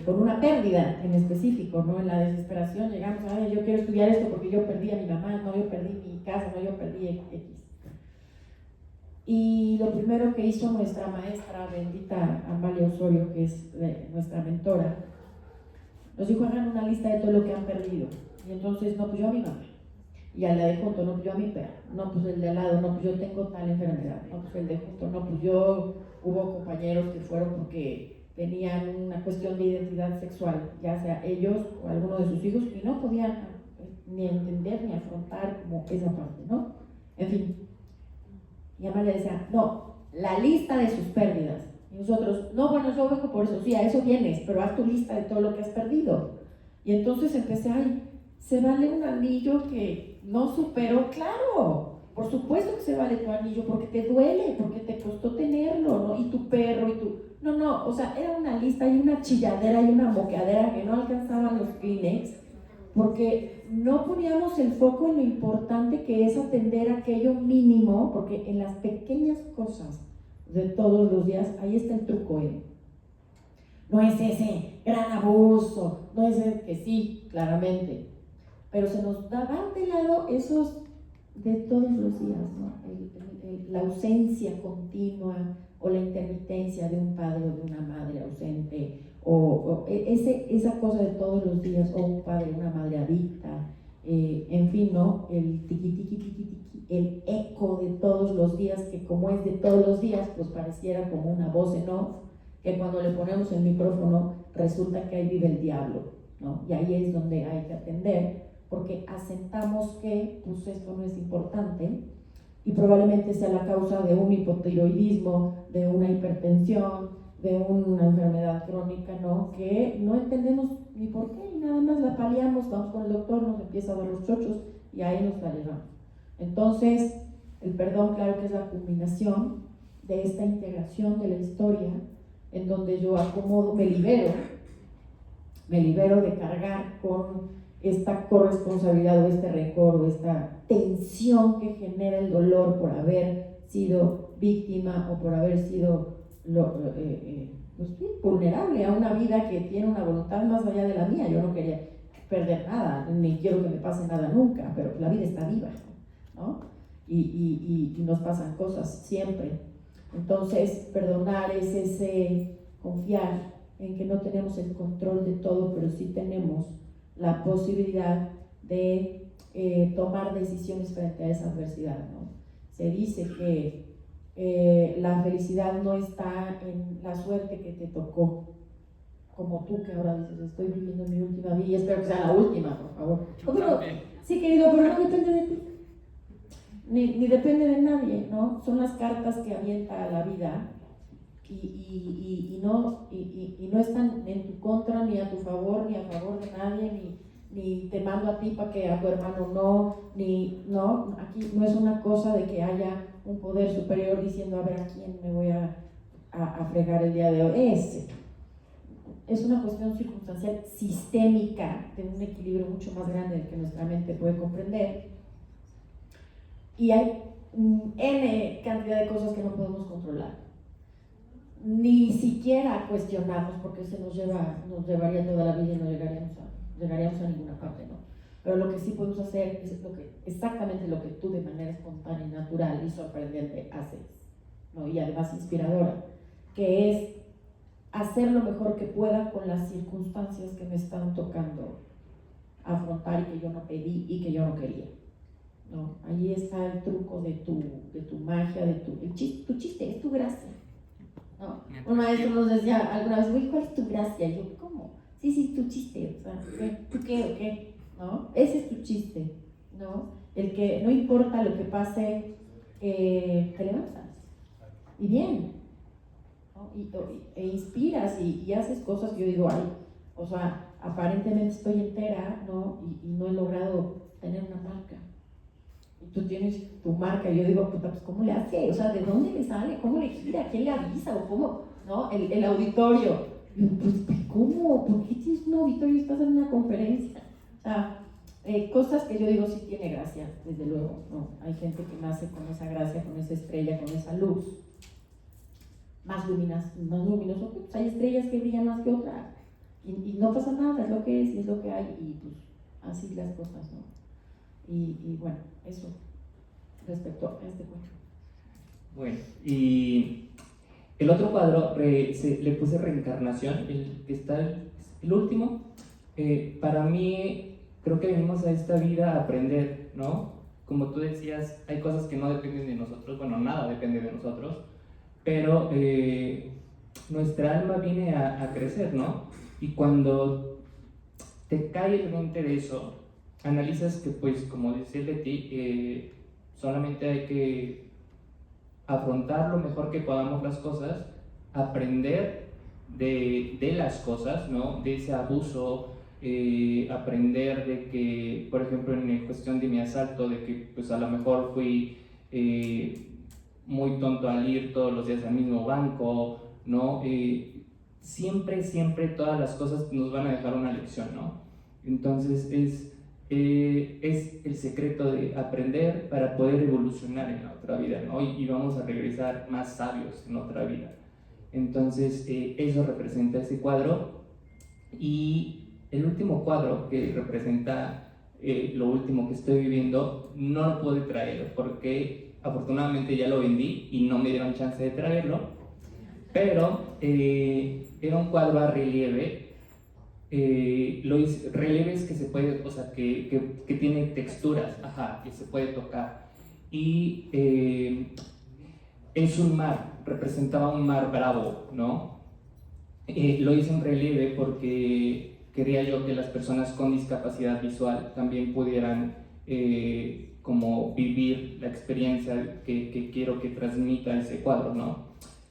por una pérdida en específico, ¿no? En la desesperación llegamos a, yo quiero estudiar esto porque yo perdí a mi mamá, no, yo perdí mi casa, no, yo perdí X. Y lo primero que hizo nuestra maestra bendita, Amalia Osorio, que es nuestra mentora, nos dijo, hagan una lista de todo lo que han perdido. Y entonces, no, pues yo a mi mamá. Y a la de junto, no, pues yo a mi perro. No, pues el de al lado, no, pues yo tengo tal enfermedad. No, pues el de junto, no, pues yo, hubo compañeros que fueron porque tenían una cuestión de identidad sexual, ya sea ellos o alguno de sus hijos, y no podían ni entender ni afrontar como esa parte, ¿no? En fin. Y Amalia decía, no, la lista de sus pérdidas. Y nosotros, no, bueno, yo vengo por eso, sí, a eso vienes, pero haz tu lista de todo lo que has perdido. Y entonces empecé, ay, se vale un anillo que no superó, claro, por supuesto que se vale tu anillo, porque te duele, porque te costó tenerlo, ¿no? Y tu perro, y tu... No, o sea, era una lista y una chilladera y una moqueadera que no alcanzaban los Kleenex, porque no poníamos el foco en lo importante que es atender aquello mínimo, porque en las pequeñas cosas de todos los días, ahí está el truco, ¿eh? No es ese gran abuso, no es el que sí, claramente, pero se nos daban de lado esos de todos los días, ¿no? La ausencia continua o la intermitencia de un padre o de una madre ausente, esa cosa de todos los días, o un padre, una madre adicta, en fin, ¿no? El tiqui, tiqui, tiqui, tiqui, el eco de todos los días, que como es de todos los días, pues pareciera como una voz en off, que cuando le ponemos el micrófono resulta que ahí vive el diablo, ¿no? Y ahí es donde hay que atender, porque asentamos que pues esto no es importante y probablemente sea la causa de un hipotiroidismo, de una hipertensión, de una enfermedad crónica, ¿no? Que no entendemos ni por qué y nada más la paliamos, vamos con el doctor, nos empieza a dar los chochos y ahí nos la llevamos. Entonces, el perdón, claro que es la culminación de esta integración de la historia en donde yo acomodo, me libero de cargar con esta corresponsabilidad o este rencor o esta tensión que genera el dolor por haber sido víctima o por haber sido pues, vulnerable a una vida que tiene una voluntad más allá de la mía. Yo no quería perder nada, ni quiero que me pase nada nunca, pero la vida está viva, ¿no? Y nos pasan cosas siempre. Entonces, perdonar es ese confiar en que no tenemos el control de todo, pero sí tenemos la posibilidad de tomar decisiones frente a esa adversidad, ¿no? Se dice que la felicidad no está en la suerte que te tocó, como tú que ahora dices, estoy viviendo mi última vida y espero que sea la última, por favor. Pero, sí, querido, pero no depende de ti, ni depende de nadie, ¿no? Son las cartas que avienta a la vida y no están en tu contra, ni a tu favor, ni a favor de nadie, ni te mando a ti para que a tu hermano no, aquí no es una cosa de que haya un poder superior diciendo a ver a quién me voy a fregar el día de hoy. Es una cuestión circunstancial sistémica de un equilibrio mucho más grande del que nuestra mente puede comprender, y hay N cantidad de cosas que no podemos controlar, ni siquiera cuestionarnos, porque se nos llevaría toda la vida y no llegaríamos a ninguna parte, ¿no? Pero lo que sí podemos hacer es exactamente lo que tú de manera espontánea, natural y sorprendente haces, ¿no? Y además inspiradora, que es hacer lo mejor que pueda con las circunstancias que me están tocando afrontar y que yo no pedí y que yo no quería, ¿no? Ahí está el truco de tu magia, tu chiste, es tu gracia, ¿no? Un maestro nos decía alguna vez, ¿cuál es tu gracia? Y yo, ¿cómo? Sí, tu chiste, o sea, ¿tú qué o qué? ¿No? Ese es tu chiste, ¿no? El que no importa lo que pase, te levantas, y bien, ¿no? E inspiras y haces cosas que yo digo, ay, o sea, aparentemente estoy entera, ¿no? Y no he logrado tener una marca. Y tú tienes tu marca, y yo digo, pues, ¿cómo le hace? O sea, ¿de dónde le sale? ¿Cómo le gira? ¿Quién le avisa? ¿O cómo? ¿No? El auditorio. Pues, ¿cómo? ¿Por qué tienes un auditorio y estás en una conferencia? O sea, Cosas que yo digo sí tiene gracia, desde luego, ¿no? Hay gente que nace con esa gracia, con esa estrella, con esa luz, más luminoso, pues hay estrellas que brillan más que otras, y no pasa nada, es lo que es, y es lo que hay, y pues así las cosas, ¿no? Y bueno, eso respecto a este cuadro. Bueno, y el otro cuadro le puse reencarnación, el que está el último. Para mí, creo que venimos a esta vida a aprender, ¿no? Como tú decías, hay cosas que no dependen de nosotros, bueno, nada depende de nosotros, pero nuestra alma viene a crecer, ¿no? Y cuando te cae el 20 de eso, analizas que, pues, como decía Leti, solamente hay que afrontar lo mejor que podamos las cosas, aprender de las cosas, ¿no? De ese abuso, aprender de que, por ejemplo, en cuestión de mi asalto, de que pues a lo mejor fui muy tonto al ir todos los días al mismo banco, ¿no? Siempre todas las cosas nos van a dejar una lección, ¿no? Entonces es el secreto de aprender para poder evolucionar en la otra vida, ¿no? Y vamos a regresar más sabios en otra vida. Entonces eso representa ese cuadro. Y el último cuadro que representa lo último que estoy viviendo, no lo pude traer porque afortunadamente ya lo vendí y no me dieron chance de traerlo, pero era un cuadro a relieve. Relieves que se puede, o sea, que tiene texturas, que se puede tocar. Y es un mar, representaba un mar bravo, ¿no? Lo hice en relieve porque quería yo que las personas con discapacidad visual también pudieran como vivir la experiencia que quiero que transmita ese cuadro, ¿no?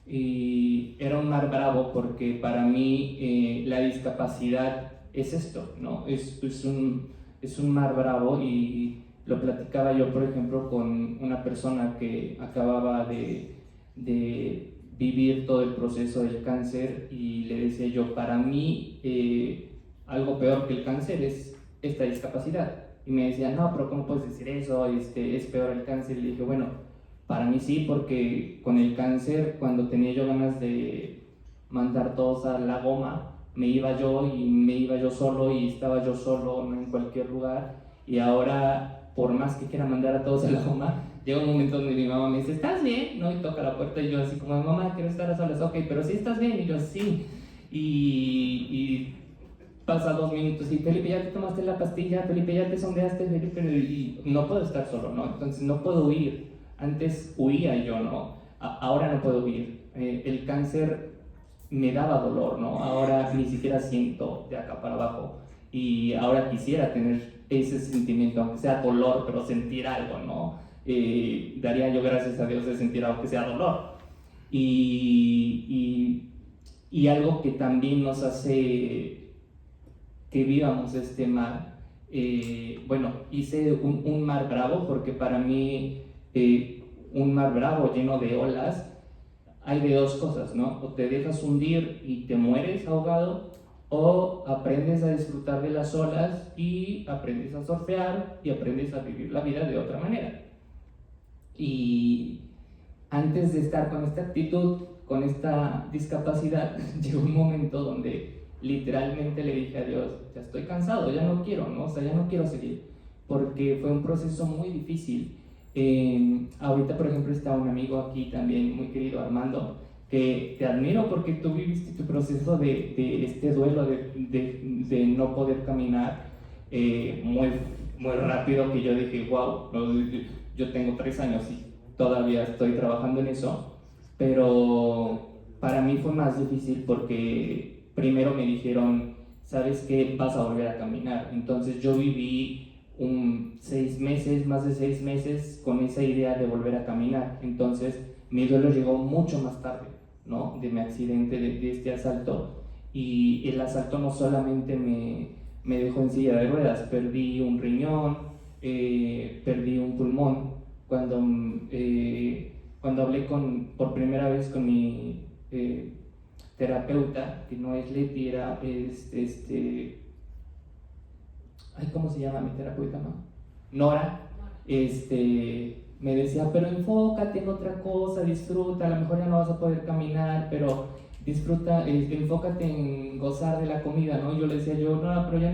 Y era un mar bravo porque para mí la discapacidad es esto, ¿no? Es un mar bravo, y lo platicaba yo, por ejemplo, con una persona que acababa de vivir todo el proceso del cáncer, y le decía yo, para mí algo peor que el cáncer es esta discapacidad. Y me decía, no, pero ¿cómo puedes decir eso? Es peor el cáncer. Y le dije, bueno, para mí sí, porque con el cáncer, cuando tenía yo ganas de mandar todos a la goma, me iba yo solo, y estaba yo solo, no en cualquier lugar. Y ahora, por más que quiera mandar a todos a la goma, llega un momento donde mi mamá me dice, ¿estás bien? ¿No? Y toca la puerta, y yo así como, mamá, quiero estar a solas. Ok, pero sí estás bien. Y yo, sí. Y pasa 2 minutos, y Felipe, ya te tomaste la pastilla, Felipe, ya te sondeaste, Felipe, y no puedo estar solo, ¿no? Entonces no puedo huir. Antes huía yo, ¿no? Ahora no puedo huir. El cáncer me daba dolor, ¿no? Ahora ni siquiera siento de acá para abajo, y ahora quisiera tener ese sentimiento, aunque sea dolor, pero sentir algo, ¿no? Daría yo gracias a Dios de sentir aunque sea dolor. Y algo que también nos hace que vivamos este mar, bueno, hice un mar bravo porque para mí un mar bravo lleno de olas, hay de dos cosas, ¿no? O te dejas hundir y te mueres ahogado, o aprendes a disfrutar de las olas y aprendes a surfear y aprendes a vivir la vida de otra manera. Y antes de estar con esta actitud, con esta discapacidad, llegó un momento donde literalmente le dije a Dios, ya estoy cansado, ya no quiero, ¿no? O sea, ya no quiero seguir, porque fue un proceso muy difícil. Ahorita, por ejemplo, está un amigo aquí también, muy querido, Armando, que te admiro porque tú viviste tu proceso de este duelo de no poder caminar muy rápido, que yo dije, wow, yo tengo 3 años y todavía estoy trabajando en eso, pero para mí fue más difícil porque primero me dijeron, ¿sabes qué? Vas a volver a caminar. Entonces yo viví 6 meses, más de 6 meses con esa idea de volver a caminar. Entonces mi duelo llegó mucho más tarde, ¿no? De mi accidente, de este asalto. Y el asalto no solamente me dejó en silla de ruedas, perdí un riñón, perdí un pulmón. Cuando hablé por primera vez con mi terapeuta, que no es Leti, era ay, ¿cómo se llama mi terapeuta, no? Nora, me decía, pero enfócate en otra cosa, disfruta, a lo mejor ya no vas a poder caminar, pero disfruta, enfócate en gozar de la comida, ¿no? Yo le decía, yo, no, pero ya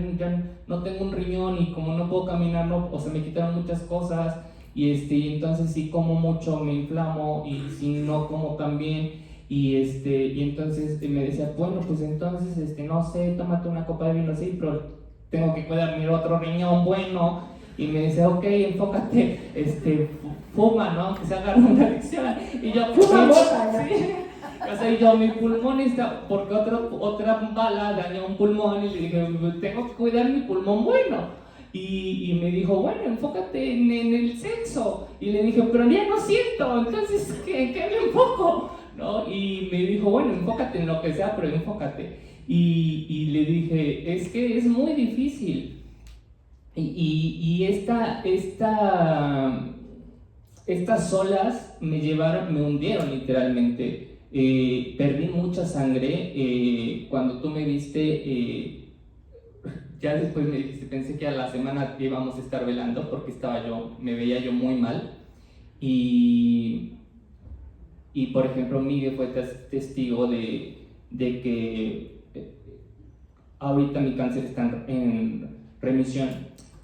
no tengo un riñón y como no puedo caminar, no, o sea, me quitaron muchas cosas y entonces si como mucho me inflamo y si no como también y entonces me decía, bueno, pues entonces, no sé, tómate una copa de vino, sí, pero tengo que cuidar mi otro riñón, bueno, y me decía, ok, enfócate, fuma, ¿no? Que se agarre una adicción, y yo, Fuma mota, sí. O sea, y yo, mi pulmón está, porque otra bala dañó un pulmón, y le dije, tengo que cuidar mi pulmón bueno. Y me dijo, bueno, enfócate en el sexo. Y le dije, pero ya no siento, entonces, ¿qué me enfoco? ¿No? Y me dijo, bueno, enfócate en lo que sea, pero enfócate. Y le dije, es que es muy difícil. Y estas olas me hundieron literalmente. Perdí mucha sangre. Cuando tú me viste, ya después me dijiste, pensé que a la semana íbamos a estar velando porque me veía yo muy mal. Y por ejemplo, Miguel fue testigo de que ahorita mi cáncer está en remisión,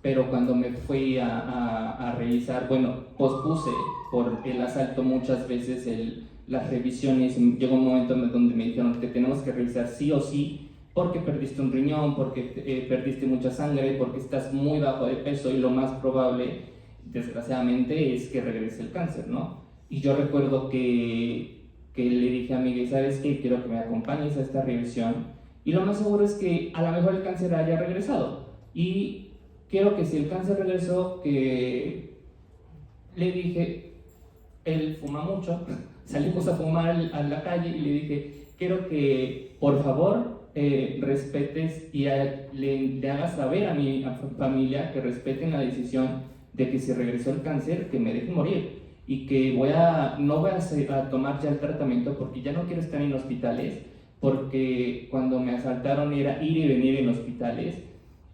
pero cuando me fui a revisar, bueno, pospuse por el asalto muchas veces las revisiones. Llegó un momento donde me dijeron que tenemos que revisar sí o sí porque perdiste un riñón, porque perdiste mucha sangre, porque estás muy bajo de peso y lo más probable, desgraciadamente, es que regrese el cáncer, ¿no? Y yo recuerdo que le dije a Miguel, ¿sabes qué? Quiero que me acompañes a esta revisión y lo más seguro es que a lo mejor el cáncer haya regresado y quiero que si el cáncer regresó, que le dije, él fuma mucho, salimos a fumar a la calle y le dije, quiero que por favor respetes y le hagas saber a mi familia que respeten la decisión de que si regresó el cáncer, que me dejen morir y que no voy a tomar ya el tratamiento porque ya no quiero estar en hospitales, porque cuando me asaltaron era ir y venir en hospitales,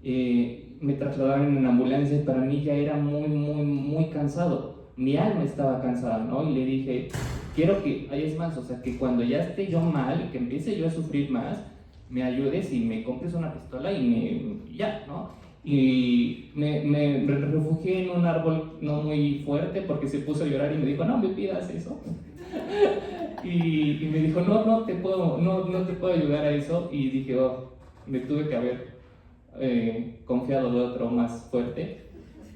me trasladaron en ambulancia y para mí ya era muy, muy, muy cansado, mi alma estaba cansada, ¿no? Y le dije, quiero que, es más, o sea, que cuando ya esté yo mal y que empiece yo a sufrir más, me ayudes y me compres una pistola y ya, ¿no? Y me refugié en un árbol no muy fuerte porque se puso a llorar y me dijo, no me pidas eso. y me dijo, no te puedo ayudar a eso. Y dije, me tuve que haber confiado de otro más fuerte,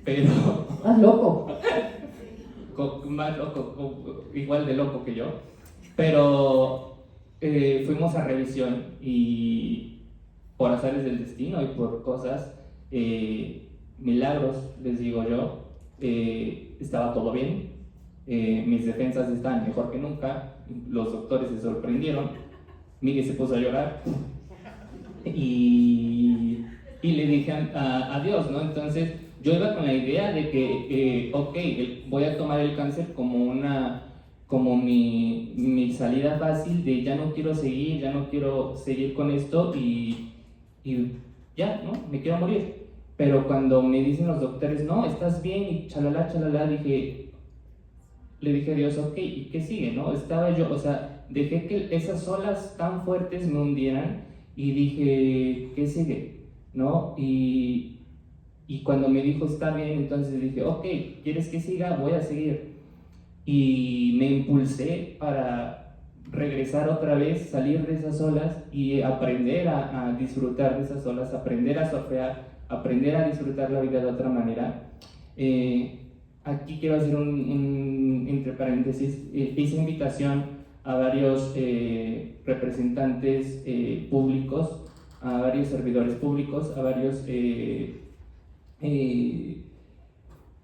pero... Estás loco. Más loco, igual de loco que yo, pero fuimos a revisión y por azares del destino y por cosas, milagros, les digo yo, estaba todo bien, mis defensas estaban mejor que nunca, los doctores se sorprendieron, Miguel se puso a llorar y le dije a Dios, ¿no? Entonces yo iba con la idea de que, voy a tomar el cáncer como mi salida fácil de ya no quiero seguir con esto y ya, ¿no? Me quiero morir. Pero cuando me dicen los doctores, no, estás bien y chalala, le dije a Dios, ok, ¿y qué sigue, no? Estaba yo, o sea, dejé que esas olas tan fuertes me hundieran y dije, ¿qué sigue? ¿No? Y cuando me dijo está bien, entonces dije, ok, ¿quieres que siga? Voy a seguir. Y me impulsé para regresar otra vez, salir de esas olas y aprender a disfrutar de esas olas, aprender a surfear, aprender a disfrutar la vida de otra manera. Aquí quiero hacer un entre paréntesis, hice invitación a varios representantes públicos, a varios servidores públicos, a varios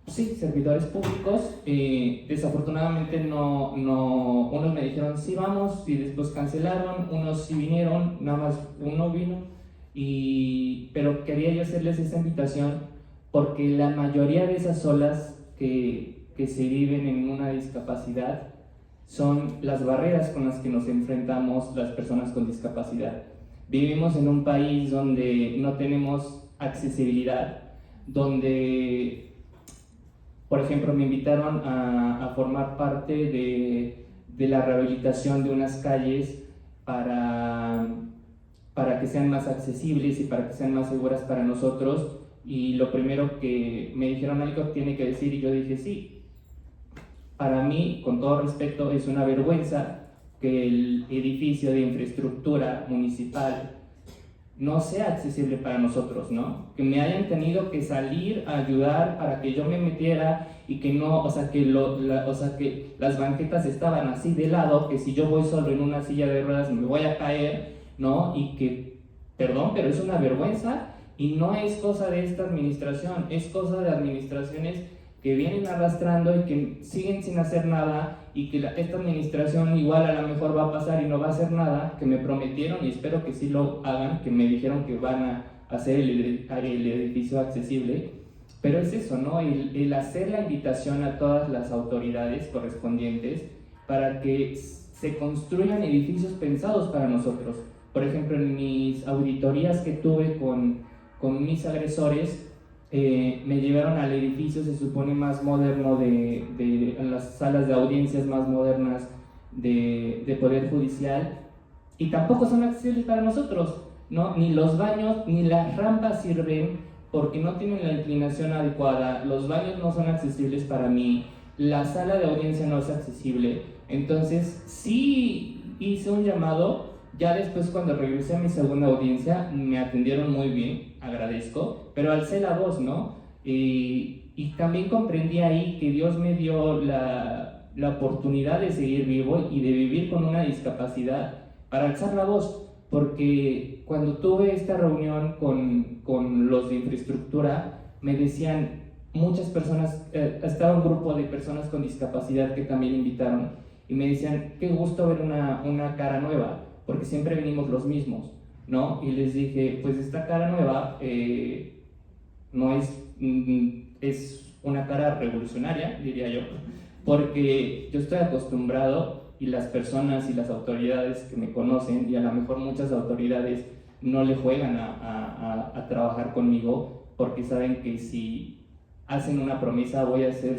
servidores públicos. Desafortunadamente unos me dijeron sí vamos y después cancelaron, unos sí vinieron, nada más uno vino, pero quería yo hacerles esta invitación porque la mayoría de esas olas que se viven en una discapacidad son las barreras con las que nos enfrentamos las personas con discapacidad. Vivimos en un país donde no tenemos accesibilidad, donde, por ejemplo, me invitaron a formar parte de la rehabilitación de unas calles para que sean más accesibles y para que sean más seguras para nosotros. Y lo primero que me dijeron, algo tiene que decir, y yo dije sí. Para mí, con todo respeto, es una vergüenza que el edificio de infraestructura municipal no sea accesible para nosotros, ¿no? Que me hayan tenido que salir a ayudar para que yo me metiera y que no, o sea, que las banquetas estaban así de lado, que si yo voy solo en una silla de ruedas me voy a caer, ¿no? Y que, perdón, pero es una vergüenza y no es cosa de esta administración, es cosa de administraciones que vienen arrastrando y que siguen sin hacer nada, y que esta administración igual a lo mejor va a pasar y no va a hacer nada, que me prometieron y espero que sí lo hagan, que me dijeron que van a hacer el edificio accesible, pero es eso, ¿no? El hacer la invitación a todas las autoridades correspondientes para que se construyan edificios pensados para nosotros. Por ejemplo, en mis auditorías que tuve con mis agresores, me llevaron al edificio, se supone, más moderno de las salas de audiencias más modernas de Poder Judicial, y tampoco son accesibles para nosotros, ¿no? Ni los baños ni las rampas sirven porque no tienen la inclinación adecuada, los baños no son accesibles para mí, la sala de audiencia no es accesible. Entonces sí hice un llamado. Ya después, cuando regresé a mi segunda audiencia, me atendieron muy bien, agradezco, pero alcé la voz, ¿no? Y también comprendí ahí que Dios me dio la oportunidad de seguir vivo y de vivir con una discapacidad para alzar la voz, porque cuando tuve esta reunión con los de infraestructura, me decían muchas personas, estaba un grupo de personas con discapacidad que también invitaron, y me decían, qué gusto ver una cara nueva, porque siempre venimos los mismos, ¿no? Y les dije, pues esta cara nueva no es una cara revolucionaria, diría yo, porque yo estoy acostumbrado, y las personas y las autoridades que me conocen, y a lo mejor muchas autoridades no le juegan a trabajar conmigo, porque saben que si hacen una promesa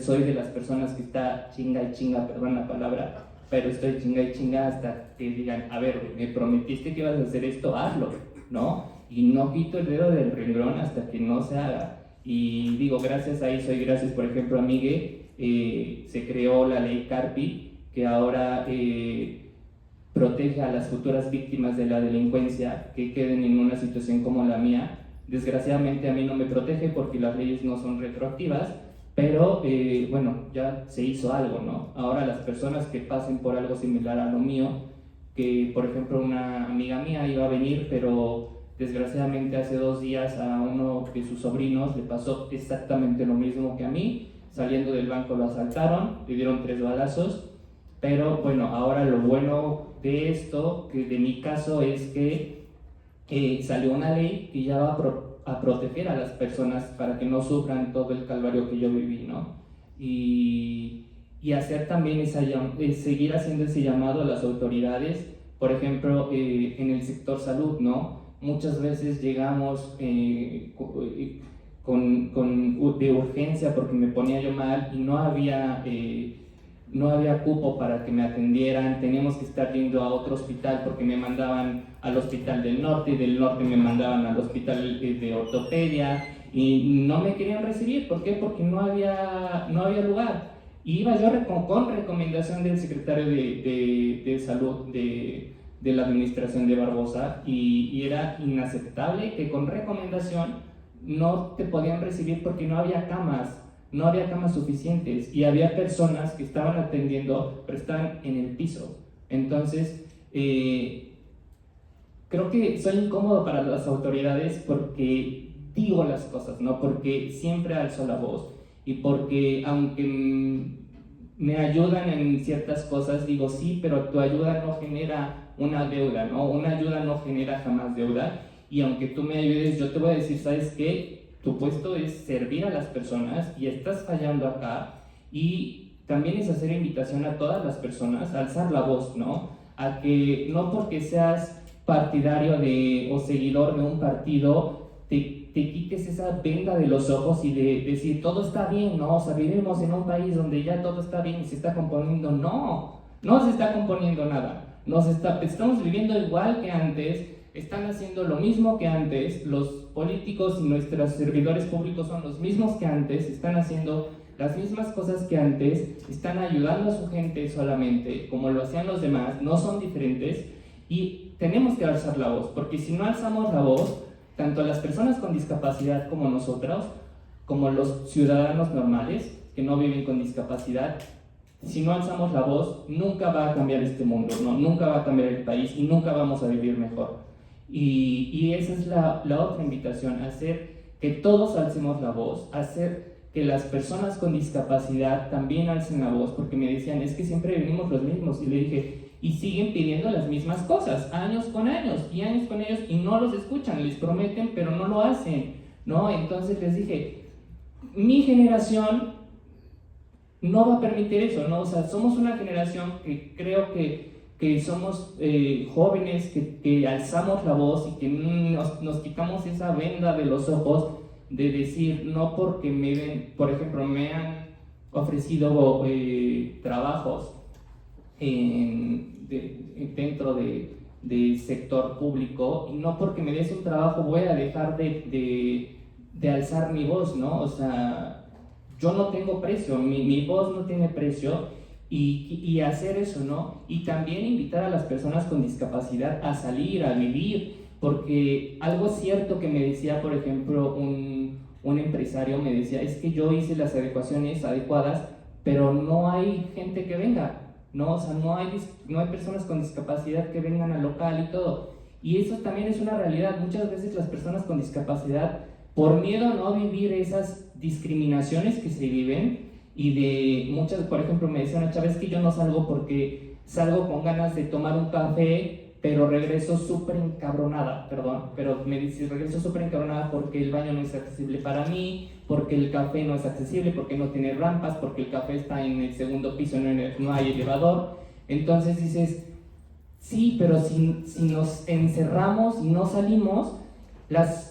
soy de las personas que está chinga y chinga, perdón la palabra, pero estoy chinga y chinga hasta que digan, a ver, me prometiste que ibas a hacer esto, hazlo, ¿no? Y no quito el dedo del renglón hasta que no se haga. Y digo, gracias a eso, y gracias, por ejemplo, a Miguel, se creó la ley Carpi, que ahora protege a las futuras víctimas de la delincuencia que queden en una situación como la mía. Desgraciadamente a mí no me protege porque las leyes no son retroactivas, pero bueno, ya se hizo algo, ¿no? Ahora las personas que pasen por algo similar a lo mío, que por ejemplo una amiga mía iba a venir, pero desgraciadamente hace 2 días a uno de sus sobrinos le pasó exactamente lo mismo que a mí. Saliendo del banco lo asaltaron, le dieron 3 balazos, pero bueno, ahora lo bueno de esto, que de mi caso, es que salió una ley que ya va a proteger a las personas para que no sufran todo el calvario que yo viví, ¿no? Y hacer también seguir haciendo ese llamado a las autoridades, por ejemplo, en el sector salud, ¿no? Muchas veces llegamos de urgencia porque me ponía yo mal y no había cupo para que me atendieran, teníamos que estar yendo a otro hospital porque me mandaban al hospital del norte, y del norte me mandaban al hospital de ortopedia, y no me querían recibir. ¿Por qué? Porque no había lugar. Y iba yo con recomendación del secretario de salud de la administración de Barbosa, y era inaceptable que con recomendación no te podían recibir porque no había camas suficientes, y había personas que estaban atendiendo pero estaban en el piso. Entonces creo que soy incómodo para las autoridades porque digo las cosas, ¿no? Porque siempre alzo la voz, y porque aunque me ayudan en ciertas cosas, digo sí, pero tu ayuda no genera una deuda, ¿no? Una ayuda no genera jamás deuda, y aunque tú me ayudes, yo te voy a decir, ¿sabes qué? Tu puesto es servir a las personas y estás fallando acá. Y también es hacer invitación a todas las personas a alzar la voz, ¿no? A que no porque seas partidario o seguidor de un partido te quites esa venda de los ojos y de decir todo está bien, ¿no? O sea, vivimos en un país donde ya todo está bien y se está componiendo. No se está componiendo nada. Estamos viviendo igual que antes, están haciendo lo mismo que antes, los políticos y nuestros servidores públicos son los mismos que antes, están haciendo las mismas cosas que antes, están ayudando a su gente solamente, como lo hacían los demás, no son diferentes, y tenemos que alzar la voz, porque si no alzamos la voz, tanto las personas con discapacidad como nosotros, como los ciudadanos normales que no viven con discapacidad, si no alzamos la voz, nunca va a cambiar este mundo, ¿no? Nunca va a cambiar el país y nunca vamos a vivir mejor. Y esa es la otra invitación, hacer que todos alcemos la voz, hacer que las personas con discapacidad también alcen la voz, porque me decían, es que siempre venimos los mismos, y le dije, y siguen pidiendo las mismas cosas, años con años, y no los escuchan, les prometen, pero no lo hacen, ¿no? Entonces les dije, mi generación no va a permitir eso, ¿no? O sea, somos una generación que creo que somos jóvenes, que alzamos la voz y que nos quitamos esa venda de los ojos de decir, no porque por ejemplo, me han ofrecido trabajos dentro del sector público, y no porque me des un trabajo voy a dejar de alzar mi voz, ¿no? O sea, yo no tengo precio, mi voz no tiene precio, y hacer eso, ¿no? Y también invitar a las personas con discapacidad a salir, a vivir, porque algo cierto que me decía, por ejemplo, un empresario me decía, es que yo hice las adecuaciones adecuadas, pero no hay gente que venga, ¿no? O sea, no hay personas con discapacidad que vengan al local y todo. Y eso también es una realidad. Muchas veces las personas con discapacidad, por miedo a no vivir esas discriminaciones que se viven, y de muchas, por ejemplo, me decía una chava, es que yo no salgo porque salgo con ganas de tomar un café, pero regreso súper encabronada, pero me dice, regreso súper encabronada porque el baño no es accesible para mí, porque el café no es accesible, porque no tiene rampas, porque el café está en el segundo piso, no hay elevador. Entonces dices, sí, pero si nos encerramos y no salimos,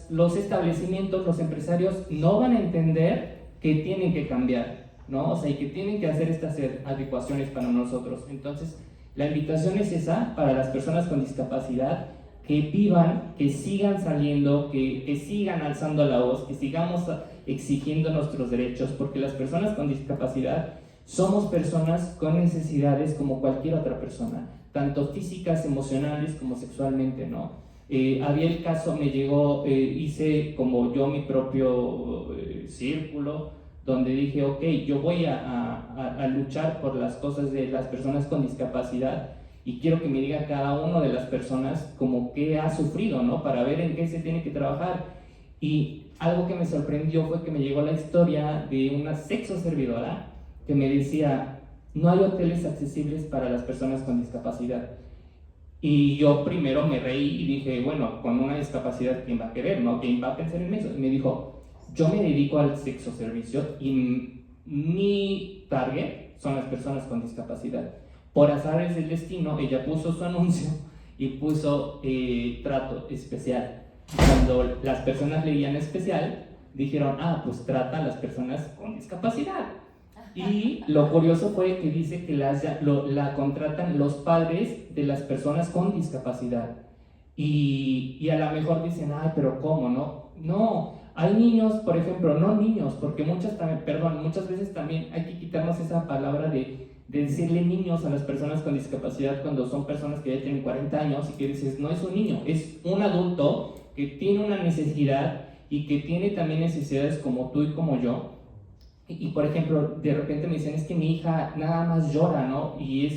los establecimientos, los empresarios no van a entender que tienen que cambiar, ¿no? O sea, y que tienen que hacer estas adecuaciones para nosotros. Entonces, la invitación es esa para las personas con discapacidad, que vivan, que sigan saliendo, que sigan alzando la voz, que sigamos exigiendo nuestros derechos, porque las personas con discapacidad somos personas con necesidades como cualquier otra persona, tanto físicas, emocionales como sexualmente, ¿no? Había el caso, me llegó, hice como yo mi propio círculo, donde dije, ok, yo voy a luchar por las cosas de las personas con discapacidad, y quiero que me diga cada una de las personas como qué ha sufrido, ¿no? Para ver en qué se tiene que trabajar. Y algo que me sorprendió fue que me llegó la historia de una sexo servidora que me decía, no hay hoteles accesibles para las personas con discapacidad. Y yo primero me reí y dije, bueno, con una discapacidad, ¿quién va a querer, no? ¿Quién va a pensar en eso? Y me dijo, yo me dedico al sexo servicio y mi target son las personas con discapacidad. Por azares del destino, ella puso su anuncio y puso trato especial. Cuando las personas leían especial, dijeron, pues trata a las personas con discapacidad. Y lo curioso fue que dice que la contratan los padres de las personas con discapacidad. Y a lo mejor dicen, pero ¿cómo, no? No, hay niños, por ejemplo, no niños, porque muchas veces también hay que quitarnos esa palabra de decirle niños a las personas con discapacidad cuando son personas que ya tienen 40 años y que dices, no es un niño, es un adulto que tiene una necesidad y que tiene también necesidades como tú y como yo. Y por ejemplo, de repente me dicen, es que mi hija nada más llora, ¿no? Y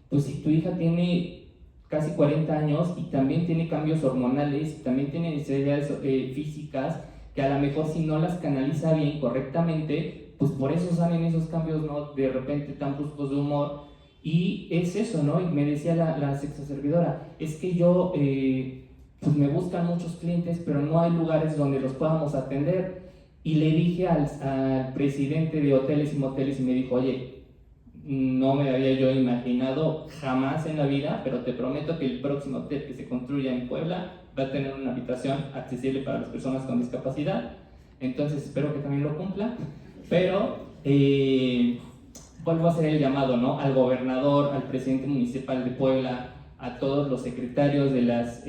pues si tu hija tiene casi 40 años y también tiene cambios hormonales, y también tiene necesidades físicas, que a lo mejor si no las canaliza bien, correctamente, pues por eso salen esos cambios, ¿no? De repente tan bruscos de humor. Y es eso, ¿no? Y me decía la sexoservidora, es que yo, pues me buscan muchos clientes, pero no hay lugares donde los podamos atender. Y le dije al presidente de Hoteles y Moteles y me dijo, oye, no me había yo imaginado jamás en la vida, pero te prometo que el próximo hotel que se construya en Puebla va a tener una habitación accesible para las personas con discapacidad. Entonces espero que también lo cumpla, pero vuelvo a hacer el llamado, ¿no?, al gobernador, al presidente municipal de Puebla, a todos los secretarios de las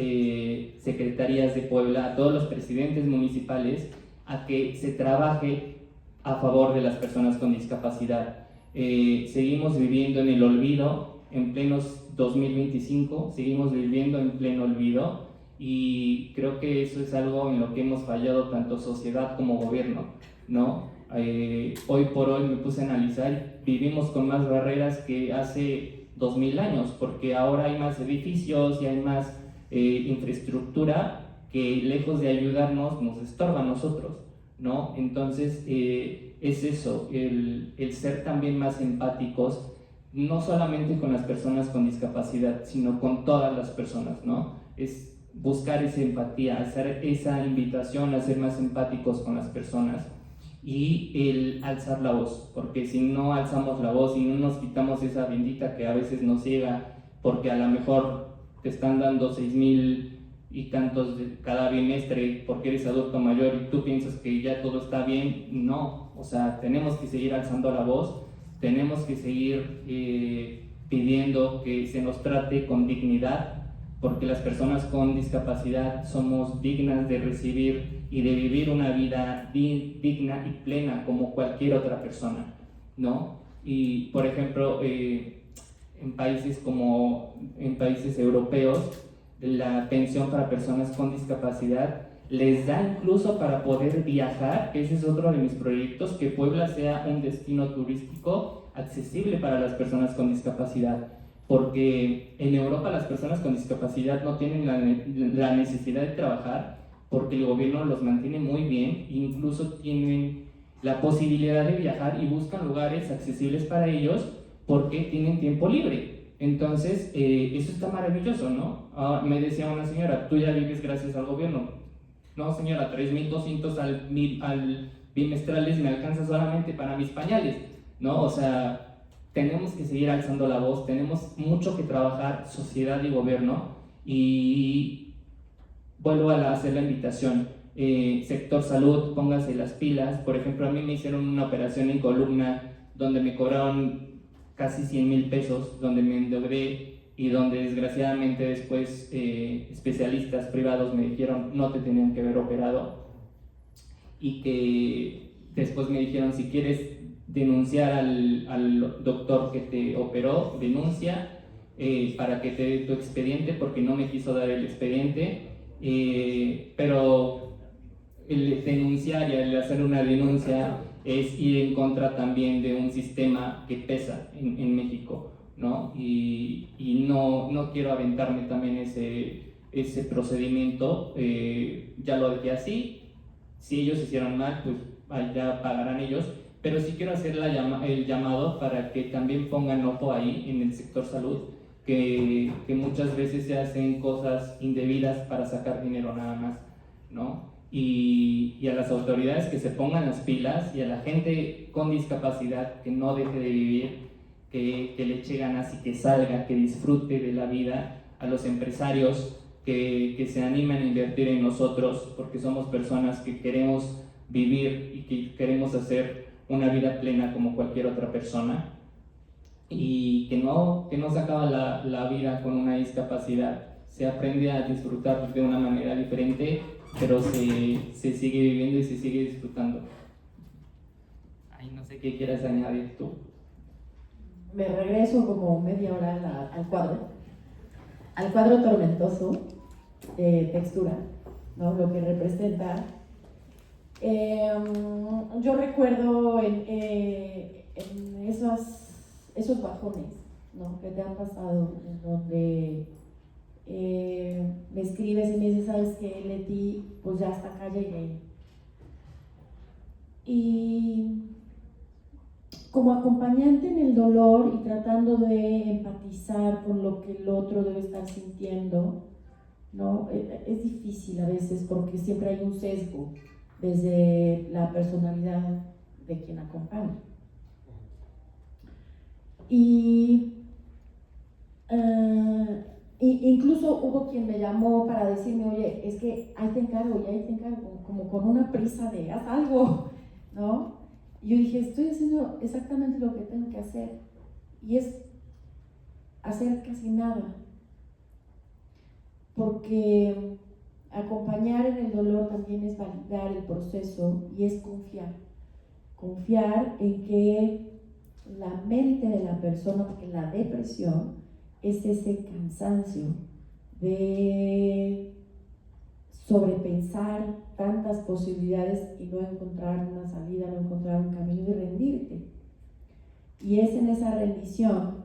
secretarías de Puebla, a todos los presidentes municipales, a que se trabaje a favor de las personas con discapacidad. Seguimos viviendo en el olvido, en plenos 2025, seguimos viviendo en pleno olvido, y creo que eso es algo en lo que hemos fallado tanto sociedad como gobierno, ¿no? Hoy por hoy me puse a analizar, vivimos con más barreras que hace 2000 años, porque ahora hay más edificios y hay más infraestructura que, lejos de ayudarnos, nos estorba a nosotros, ¿no? Entonces es eso, el ser también más empáticos, no solamente con las personas con discapacidad, sino con todas las personas, ¿no? Es buscar esa empatía, hacer esa invitación a ser más empáticos con las personas, y el alzar la voz, porque si no alzamos la voz y no nos quitamos esa bendita que a veces nos ciega, porque a lo mejor te están dando 6,000 y tantos de cada bimestre porque eres adulto mayor y tú piensas que ya todo está bien, no, o sea, tenemos que seguir alzando la voz, tenemos que seguir pidiendo que se nos trate con dignidad, porque las personas con discapacidad somos dignas de recibir y de vivir una vida digna y plena como cualquier otra persona, ¿no? Y, por ejemplo, en países europeos, la pensión para personas con discapacidad les da incluso para poder viajar. Ese es otro de mis proyectos, que Puebla sea un destino turístico accesible para las personas con discapacidad, porque en Europa las personas con discapacidad no tienen la necesidad de trabajar, porque el gobierno los mantiene muy bien, incluso tienen la posibilidad de viajar y buscan lugares accesibles para ellos porque tienen tiempo libre. Entonces, eso está maravilloso, ¿no? Me decía una señora, tú ya vives gracias al gobierno. No, señora, 3,200 al bimestrales me alcanza solamente para mis pañales, ¿no? O sea, tenemos que seguir alzando la voz, tenemos mucho que trabajar, sociedad y gobierno, y vuelvo a hacer la invitación. Sector salud, póngase las pilas. Por ejemplo, a mí me hicieron una operación en columna donde me cobraron casi 100,000 pesos, donde me endeudé y donde desgraciadamente después especialistas privados me dijeron no te tenían que haber operado, y que después me dijeron si quieres denunciar al doctor que te operó, denuncia para que te dé tu expediente, porque no me quiso dar el expediente, pero el denunciar y el hacer una denuncia es ir en contra también de un sistema que pesa en México, ¿no? Y no quiero aventarme también ese procedimiento, ya lo dejé así. Si ellos hicieron mal, pues ya pagarán ellos, pero sí quiero hacer el llamado para que también pongan ojo ahí en el sector salud, que muchas veces se hacen cosas indebidas para sacar dinero nada más, ¿no? Y a las autoridades que se pongan las pilas, y a la gente con discapacidad que no deje de vivir, que le eche ganas y que salga, que disfrute de la vida, a los empresarios que se animen a invertir en nosotros, porque somos personas que queremos vivir y que queremos hacer una vida plena como cualquier otra persona, y que no se acaba la vida con una discapacidad, se aprende a disfrutar de una manera diferente, pero se sigue viviendo y se sigue disfrutando. Ay, no sé qué quieras añadir tú. Me regreso como media hora al cuadro tormentoso de textura, ¿no? Lo que representa. Yo recuerdo en esos bajones, ¿no?, que te han pasado, en donde me escribes y me dices, ¿sabes qué, Leti? Pues ya hasta acá llegué. Y como acompañante en el dolor y tratando de empatizar con lo que el otro debe estar sintiendo, ¿no? Es difícil a veces porque siempre hay un sesgo desde la personalidad de quien acompaña. Y incluso hubo quien me llamó para decirme, oye, es que ahí te encargo, como con una prisa de haz algo, ¿no? Y yo dije, estoy haciendo exactamente lo que tengo que hacer, y es hacer casi nada, porque acompañar en el dolor también es validar el proceso y es confiar en que la mente de la persona, porque la depresión es ese cansancio de sobrepensar tantas posibilidades y no encontrar una salida, no encontrar un camino y rendirte. Y es en esa rendición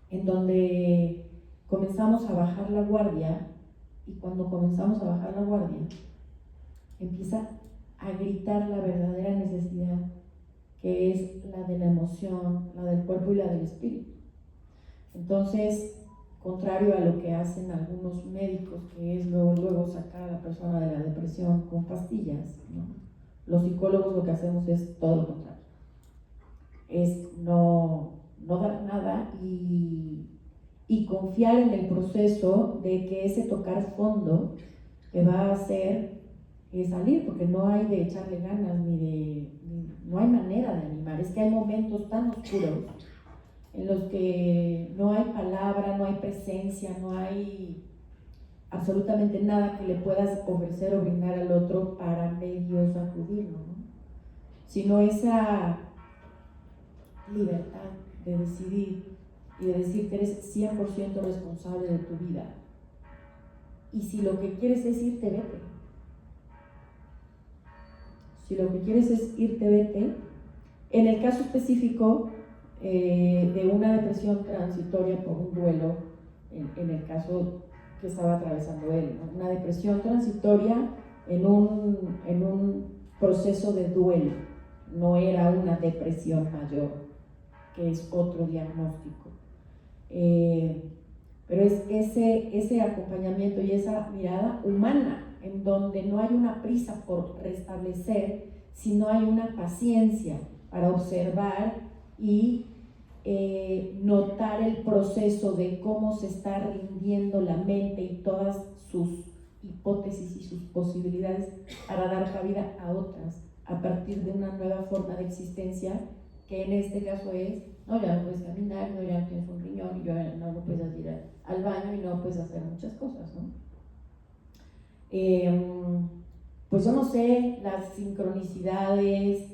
en donde comenzamos a bajar la guardia, y cuando comenzamos a bajar la guardia empieza a gritar la verdadera necesidad, que es la de la emoción, la del cuerpo y la del espíritu. Entonces, contrario a lo que hacen algunos médicos, que es luego sacar a la persona de la depresión con pastillas, ¿no? Los psicólogos lo que hacemos es todo lo contrario. Es no dar nada y confiar en el proceso de que ese tocar fondo te va a hacer salir, porque no hay de echarle ganas no hay manera de animar. Es que hay momentos tan oscuros en los que no hay palabra, no hay presencia, no hay absolutamente nada que le puedas ofrecer o brindar al otro para medio sacudirlo, ¿no? Sino esa libertad de decidir y de decir que eres 100% responsable de tu vida. Y si lo que quieres es irte, vete. Si lo que quieres es irte, vete. En el caso específico de una depresión transitoria por un duelo, en el caso que estaba atravesando él, ¿no? Una depresión transitoria en un proceso de duelo, no era una depresión mayor, que es otro diagnóstico. Pero es ese acompañamiento y esa mirada humana, en donde no hay una prisa por restablecer, sino hay una paciencia para observar y notar el proceso de cómo se está rindiendo la mente y todas sus hipótesis y sus posibilidades para dar cabida a otras a partir de una nueva forma de existencia, que en este caso es, no, ya no puedes caminar, no, ya no tienes un riñón, y ya no puedes ir al baño y no puedes hacer muchas cosas, ¿no? Pues yo no sé, las sincronicidades,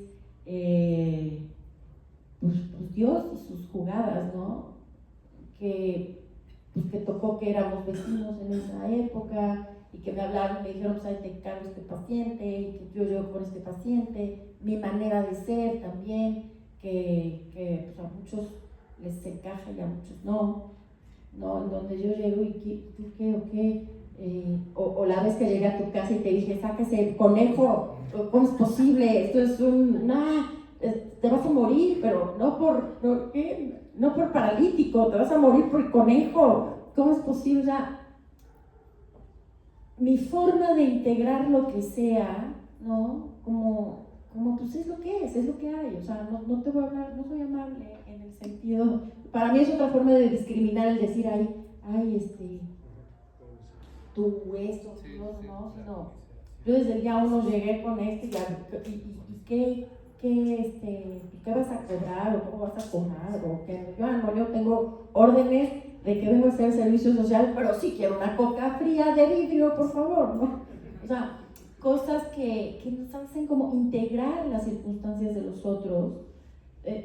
pues Dios y sus jugadas, ¿no? Que tocó que éramos vecinos en esa época y que me hablaron, me dijeron, pues ahí te encargo este paciente y que yo llevo con este paciente, mi manera de ser también, que pues a muchos les encaja y a muchos no, en donde yo llego y ¿tú qué o qué? O la vez que llegué a tu casa y te dije, sáquese el conejo, ¿cómo es posible? Esto es te vas a morir, pero no por paralítico, te vas a morir por el conejo, ¿cómo es posible? O sea, mi forma de integrar lo que sea, ¿no? Como pues es lo que hay, o sea, no te voy a hablar, no soy amable en el sentido, para mí es otra forma de discriminar el decir, tú esto, no, sino, yo desde el día uno llegué con y ¿qué vas a cobrar o cómo vas a cobrar? O qué? Yo tengo órdenes de que vengo a hacer servicio social, pero sí quiero una coca fría de vidrio, por favor, ¿no? O sea, cosas que nos hacen como integrar las circunstancias de los otros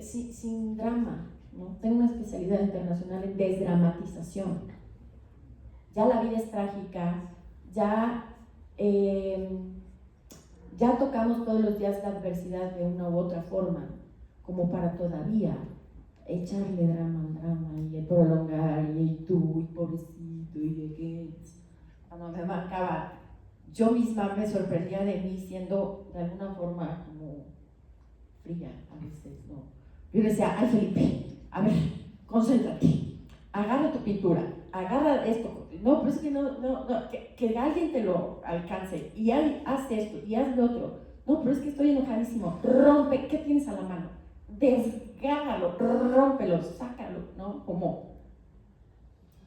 sin drama, ¿no? Tengo una especialidad internacional en desdramatización. Ya la vida es trágica, ya tocamos todos los días la adversidad de una u otra forma, como para todavía echarle drama al drama y prolongar y tú, y pobrecito, y de qué. Cuando me marcaba, yo misma me sorprendía de mí siendo de alguna forma como fría a veces, ¿no? Yo decía, ay Felipe, a ver, concéntrate, agarra tu pintura, agarra esto, no, pero es que no, que alguien te lo alcance, y haz esto, y haz lo otro, no, pero es que estoy enojadísimo, rompe, ¿qué tienes a la mano? Desgárralo, rómpelo, sácalo, ¿no? Como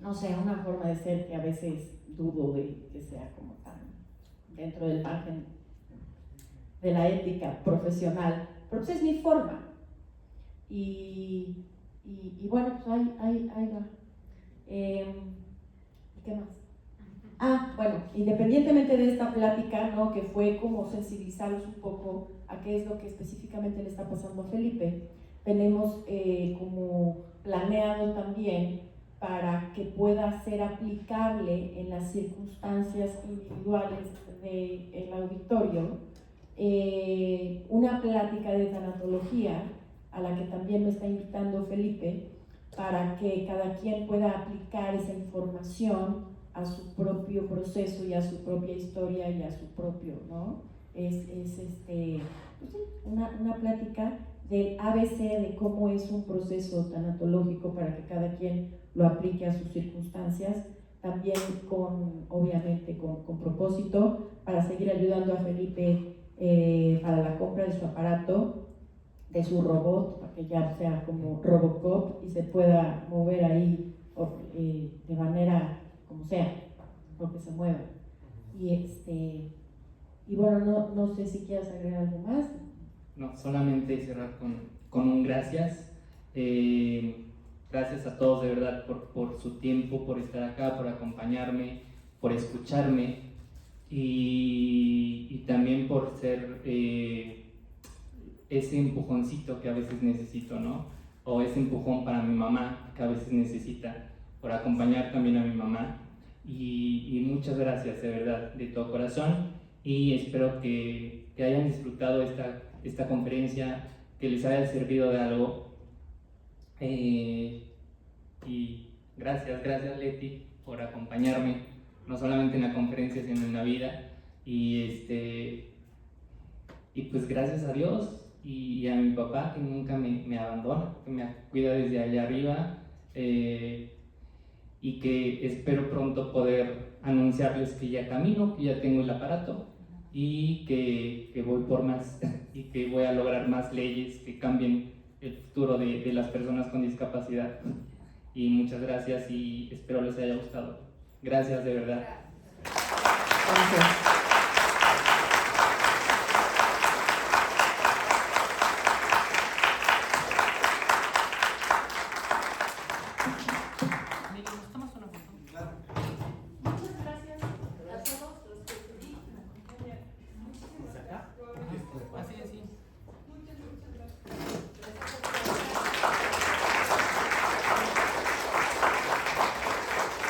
no sé, una forma de ser que a veces dudo de que sea como tan dentro del margen de la ética profesional, pero pues es mi forma. Y bueno, pues ahí va. ¿Y qué más? Bueno, independientemente de esta plática, ¿no? Que fue como sensibilizarlos un poco a qué es lo que específicamente le está pasando a Felipe, tenemos como planeado también para que pueda ser aplicable en las circunstancias individuales del auditorio, una plática de tanatología a la que también me está invitando Felipe, para que cada quien pueda aplicar esa información a su propio proceso y a su propia historia y a su propio, ¿no? Es pues sí, una plática del ABC de cómo es un proceso tanatológico para que cada quien lo aplique a sus circunstancias, también obviamente con propósito, para seguir ayudando a Felipe para la compra de su aparato, de su robot, para que ya sea como Robocop y se pueda mover ahí de manera como sea, porque se mueva. Y bueno, no sé si quieres agregar algo más. No, solamente cerrar con un gracias. Gracias a todos de verdad por su tiempo, por estar acá, por acompañarme, por escucharme y también por ser ese empujoncito que a veces necesito, ¿no? O ese empujón para mi mamá que a veces necesita, por acompañar también a mi mamá. Y muchas gracias, de verdad, de todo corazón. Y espero que hayan disfrutado esta conferencia, que les haya servido de algo. Y gracias Leti por acompañarme, no solamente en la conferencia, sino en la vida. Y pues gracias a Dios y a mi papá, que nunca me abandona, que me cuida desde allá arriba, y que espero pronto poder anunciarles que ya camino, que ya tengo el aparato y que voy por más y que voy a lograr más leyes que cambien el futuro de las personas con discapacidad. Y muchas gracias y espero les haya gustado. Gracias de verdad. Gracias.